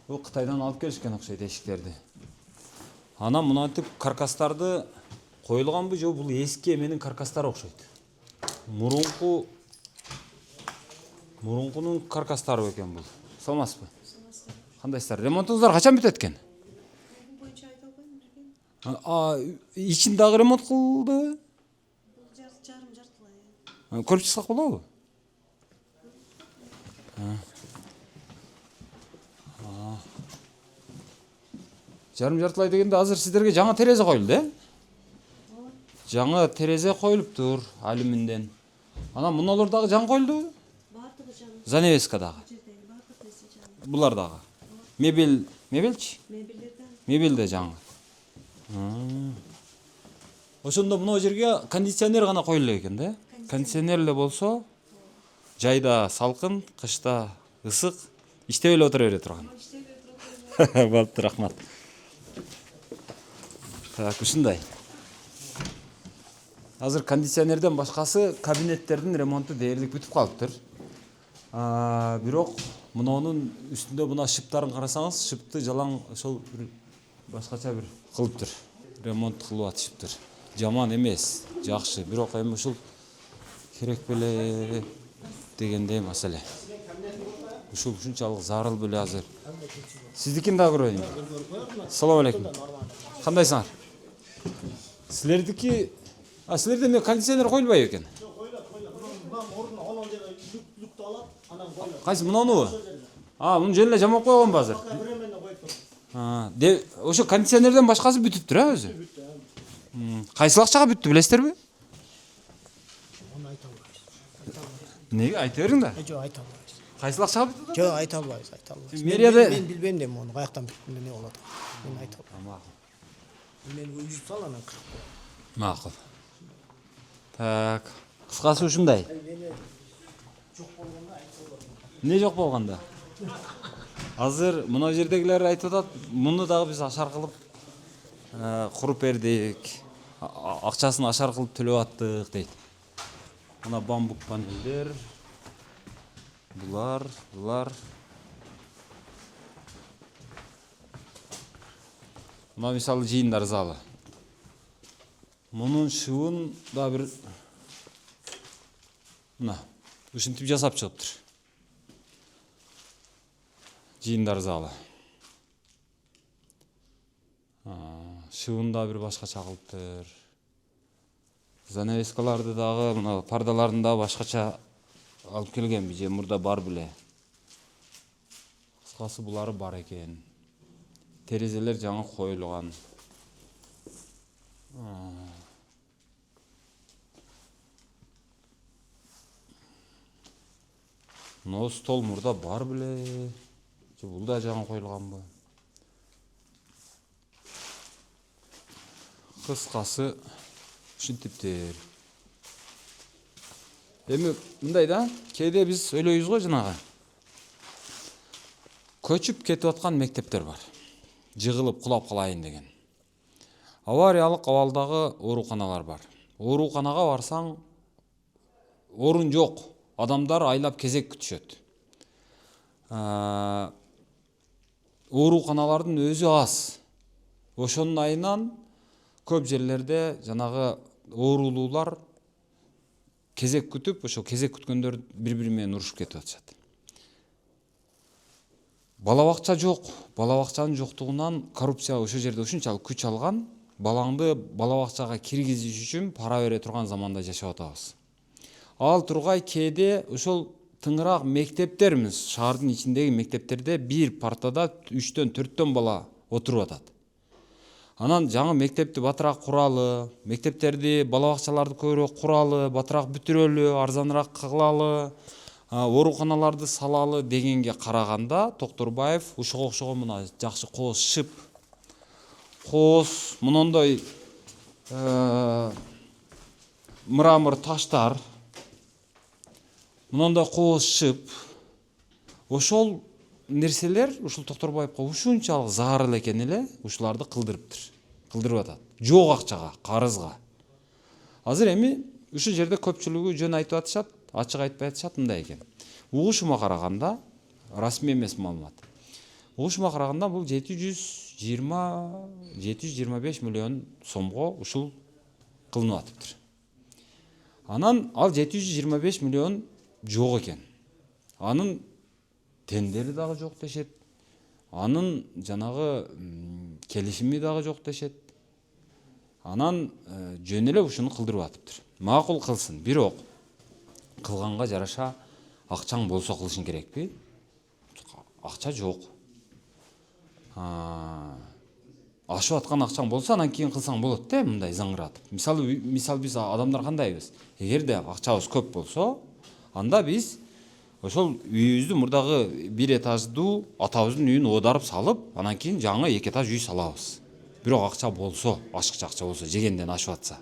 Бул Кытайдан алып келишкен окшойт эшиктерди. Анан мынатип каркастарды коюлганбы же бул эски эменин каркастары окшойт. Мурункунун каркастары экен бул. Саламатсызбы? Кандайсыздар? Ремонтуңуздар качан бүтөт экен? İçin dagы ремонт кылды? Көрүп чыксак болобу? Жарым-жартылай дегенде азыр сиздерге жаңы терезе коюлду, Жаңы терезе коюлуптур, алюминден. Анан муналар дагы жаңы коюлду? Занавеска дагы. Булар дагы. Мебелчи? Мебел да жаңы. Ошондо мына жерге кондиционер гана коюлду экен да? Кондиционер эле болсо, жайда салкын, кышта ысык, иштеп эле отура бере турган. Болупту, рахмат. Так, ушундай. Азыр кондиционерден башкасы кабинеттердин ремонту дээрлик бүтүп калыптыр. Бирок мунунун үстүндө мына шыптарын карасаңыз, шыпты жалаң ошол бир башкача бир кылыптыр. Ремонт кылып атышыптыр. Жаман эмес, жакшы, бирок эми ушул керек беле дегендей маселе. Ушул ушунчалык зарыл беле азыр. Сиздикин да көрөйүн. Assalamu алейкум. Кандайсыңар? Силердики, силерде эме кондиционер коюлбайбы экен? Кайсы мунунубу? Муну жөн эле жамап койгонбу азыр? Ошо кондиционерден башкасы бүтүптүр, өзү? Кайсы акчага бүттү, билесиздерби? Onu ayta albayız. Неге айта бериң да? Жок, айта албайбыз. Кайсы акчага бүттү? Жок, айта албайбыз, айта албайбыз. Мэрияда Мен билбейм да муну, каяктан бүттү, эмне болот. Мен айта албайм. Мен 100 сал анан 40. Макул. Так, кыскасы ушундай. Не жок болгондо? Азыр мына жердегилер айтып атат, муну дагы биз ашар кылып куруп бердик. Акчасын ашар кылып төлөп аттык дейт. Мына бамбук панелдер. Булар. Мына мисалы жыйындар залы. Мунун шыбын да бир мына ушинтип жасап чыгыптыр. Жыйындар залы. Шыбын да бир башкача кылыптыр. Занавескаларды дагы, мына пардаларын да башкача алып келген, же мурда бар беле. Кыскасы булары бар экен. Терезелер жаңы коюлган. Но стол мурда бар беле. Же бул да жаңы коюлганбы? Кыскасы ушинтиптир. Эми мындай да, кээде биз ойлойбуз го жанагы. Көчүп кетип аткан мектептер бар. Жыгылып кулап калайын деген. Авариялык абалдагы ооруканалар бар. Ооруканага барсаң, орун жок. Адамдар айлап кезек күтүшөт. Ооруканалардын өзү аз. Ошонун айынан көп жерлерде жанагы оорулуулар кезек күтүп, ошо кезек күткөндөр бири-бири менен урушуп кетип атышат. Балабакча жок. Балабакчанын жоктугунан коррупция ошо жерде ушунчалык күч алган. Балаңды балабакчага киргизиш үчүн пара бере турган заманда жашап атабыз. Ал тургай кээде ошол тыңыраак мектептерimiz, шаардын ичиндеги мектептерде бир партада 3-төн 4төн бала отуруп атат. Анан жаңы мектепти батыраак куралы, мектептерди, балабакчаларды көбүрөөк куралы, батыраак бүтүрөлү, арзаныраак кылалы, ооруканаларды салалы дегенге караганда Токторбаев ушуга окшогон мына жакшы кооз шып, кооз, мындай мрамор таштар, мындай кооз шып, ошол нерселер ушул Токторбаевка ушунчалык зарыл экен эле ушуларды кылдырып атат. Жок акчага, карызга. Азыр эми ушул жерде көпчүлүгү жөн айтып атышат, ачык айтпай атышат мындай экен. Угушума караганда, расмий эмес маалымат. Угушума караганда бул 725 миллион сомго ушул кылынып атыптыр. Анан ал 725 миллион жок экен. Анын тендери дагы жок дешет. Анын жанагы келишими дагы жок дешет. Анан жөн эле ушуну кылдырып атыптыр. Макул кылсын, бирок кылганга жараша акчаң болсо кылышың керекпи? Акча жок. Ашып аткан акчаң болсо анан кийин кылсаң болот да, мындай заңыратып. Мисалы биз адамдар кандайбыз? Эгерде акчабыз көп болсо, анда биз ошол үйүбүздү мурдагы бир этаждуу атабыздын үйүн оодарып салып, анан кийин жаңы 2 этаж үй салабыз. Бирок акча болсо, ашыкча акча болсо, жегенден ашып атса.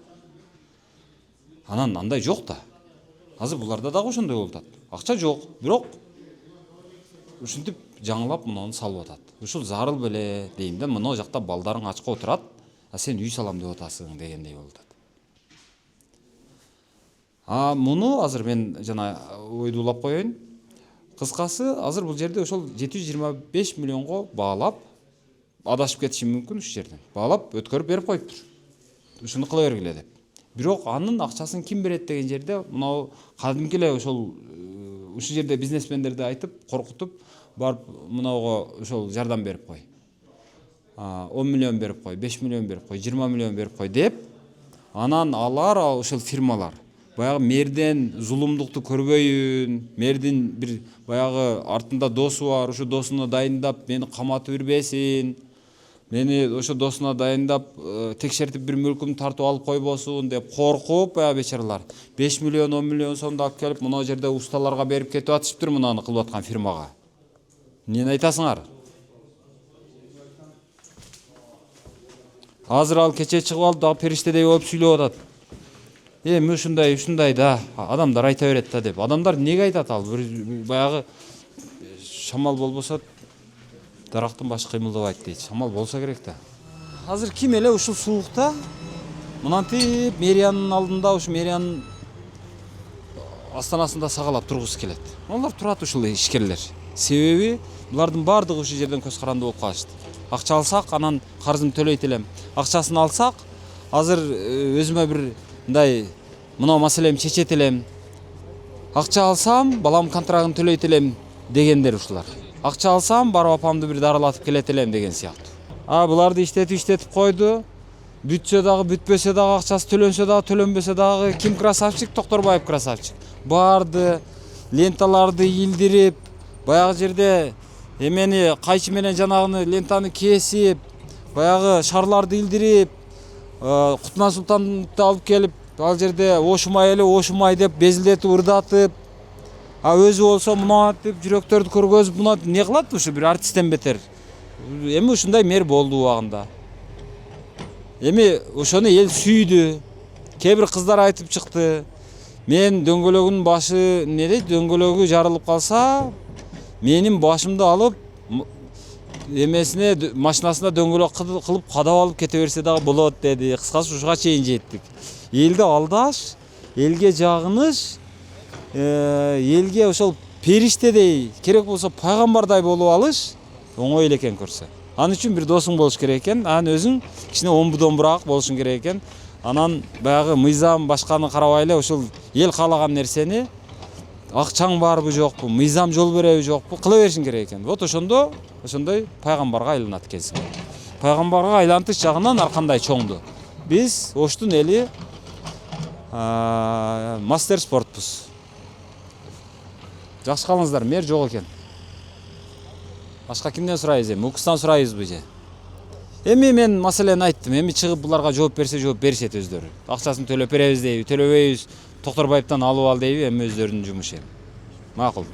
Анан андай жок да. Азыр буларда дагы ошондой болуп атат. Акча жок, бирок ушинтип жаңылап муну салып атат. Ушул зарыл беле дейм да, мына жакта балдарың ачка отурат, а сен үй салам деп атасың дегендей болуп атат. Муну азыр мен жана ойду улап коеюн. Кыскасы, азыр бул жерде ошол 725 миллионго баалап, адашып кетиши мүмкүн ушул жерден. Баалап өткөрүп берип коюптур. Ушуну кыла бергиле деп. Бирок анын акчасын ким берет деген жерде мына кадимки эле ушул жерде бизнесмендерди айтып, коркутуп, барып мынауга ошол жардам берип кой. 10 миллион берип кой, 5 миллион берип кой, 20 миллион берип кой деп, анан алар ошол фирмалар баягы мэрден зулумдукту көрбөйүн, мэрдин бир баягы артында досу бар, ушу досуна дайындап мени каматып жүрбесин, мени ошо досуна дайындап текшертип бир мүлкүмдү тартып алып койбосун деп коркуп, баягы бечаралар 5 миллион, 10 миллион сомду алып келип, мына жерде усталарга берип кетип атышыптыр мынаны кылып аткан фирмага. Эмнени айтасыңар? Азыр ал кече чыгып алып дагы периштедей болуп сүйлөп атат. Эми ушундай да, адамдар айта берет да деп. Адамдар неге айтат ал? Баягы шамал болбосо дарактын башы кыймылдабайт дейт. Шамал болсо керек да. Азыр ким эле ушул суукта мынантип мэриянын алдында, ушу мэриянын астанасында сагалап тургусу келет. Олар турат ушул ишкерлер. Себеби булардын бардыгы ушул жерден көз каранды болуп калышты. Акча алсак, анан карызымды төлөйт элем. Акчасын алсак, азыр өзүмө бир мындай мына маселемди чечет элем. Акча алсам, балам контрагын төлөйт элем дегендер ушулар. Акча алсам, барып апамды бир дарылатып келет элем деген сыяктуу. Буларды иштетип койду. Бүтсө дагы, бүтпөсө дагы, акчасы төлөнсө дагы, төлөнбөсө дагы ким красавчик? Токторбаев красавчик. Барды, ленталарды илдирип, баягы жерде эмени кайчы менен жанагыны лентаны кесип, баягы шарларды илдирип, Кутман Султановду алып келип, ал жерде ошумай эле ошумай деп безилдетип ырдатып, өзү болсо мынантип жүрөктөрдү көргөзүп, мына не кылат ушу бир артисттен бетер. Эми ушундай мэр болду убагында. Эми ошону эл сүйдү. Кээ бир кыздар айтып чыкты. Мен дөңгөлөгүнүн башы не дейт, дөңгөлөгү жарылып калса, менин башымды алып эмесине машинасына дөңгөлөк кылып кадап алып кете берсе дагы болот деди. Кыскасы ушуга чейин жеттик. Элди алдаш, элге жагыныш, элге ошол периштедей, керек болсо пайгамбардай болуп алыш оңой эле экен көрсө. Анын үчүн бир досуң болуш керек экен, анан өзүң кичине омбудомураак болушуң керек экен. Анан баягы мыйзам башканы карабай эле ошол эл каалаган нерсени акчаң барбы жокпу, мыйзам жол береби жокпу кыла беришиң керек экен. Вот ошондой пайгамбарга айланат экенсиң. Пайгамбарга айлантыш жагынан ар кандай чоңду. Биз Оштун эли мастер спортпуз. Жакшы калыңыздар, мэр жок экен. Башка кимден сурайбыз эми? УКСтан сурайбызбы же? Эми мен маселени айттым. Эми чыгып буларга жооп берсе жооп беришет өздөрү. Акчасын төлөп беребиз дейби, төлөбөйбүз, Токторбаевден алып ал дейби, эми өздөрүнүн жумушу эми. Макул.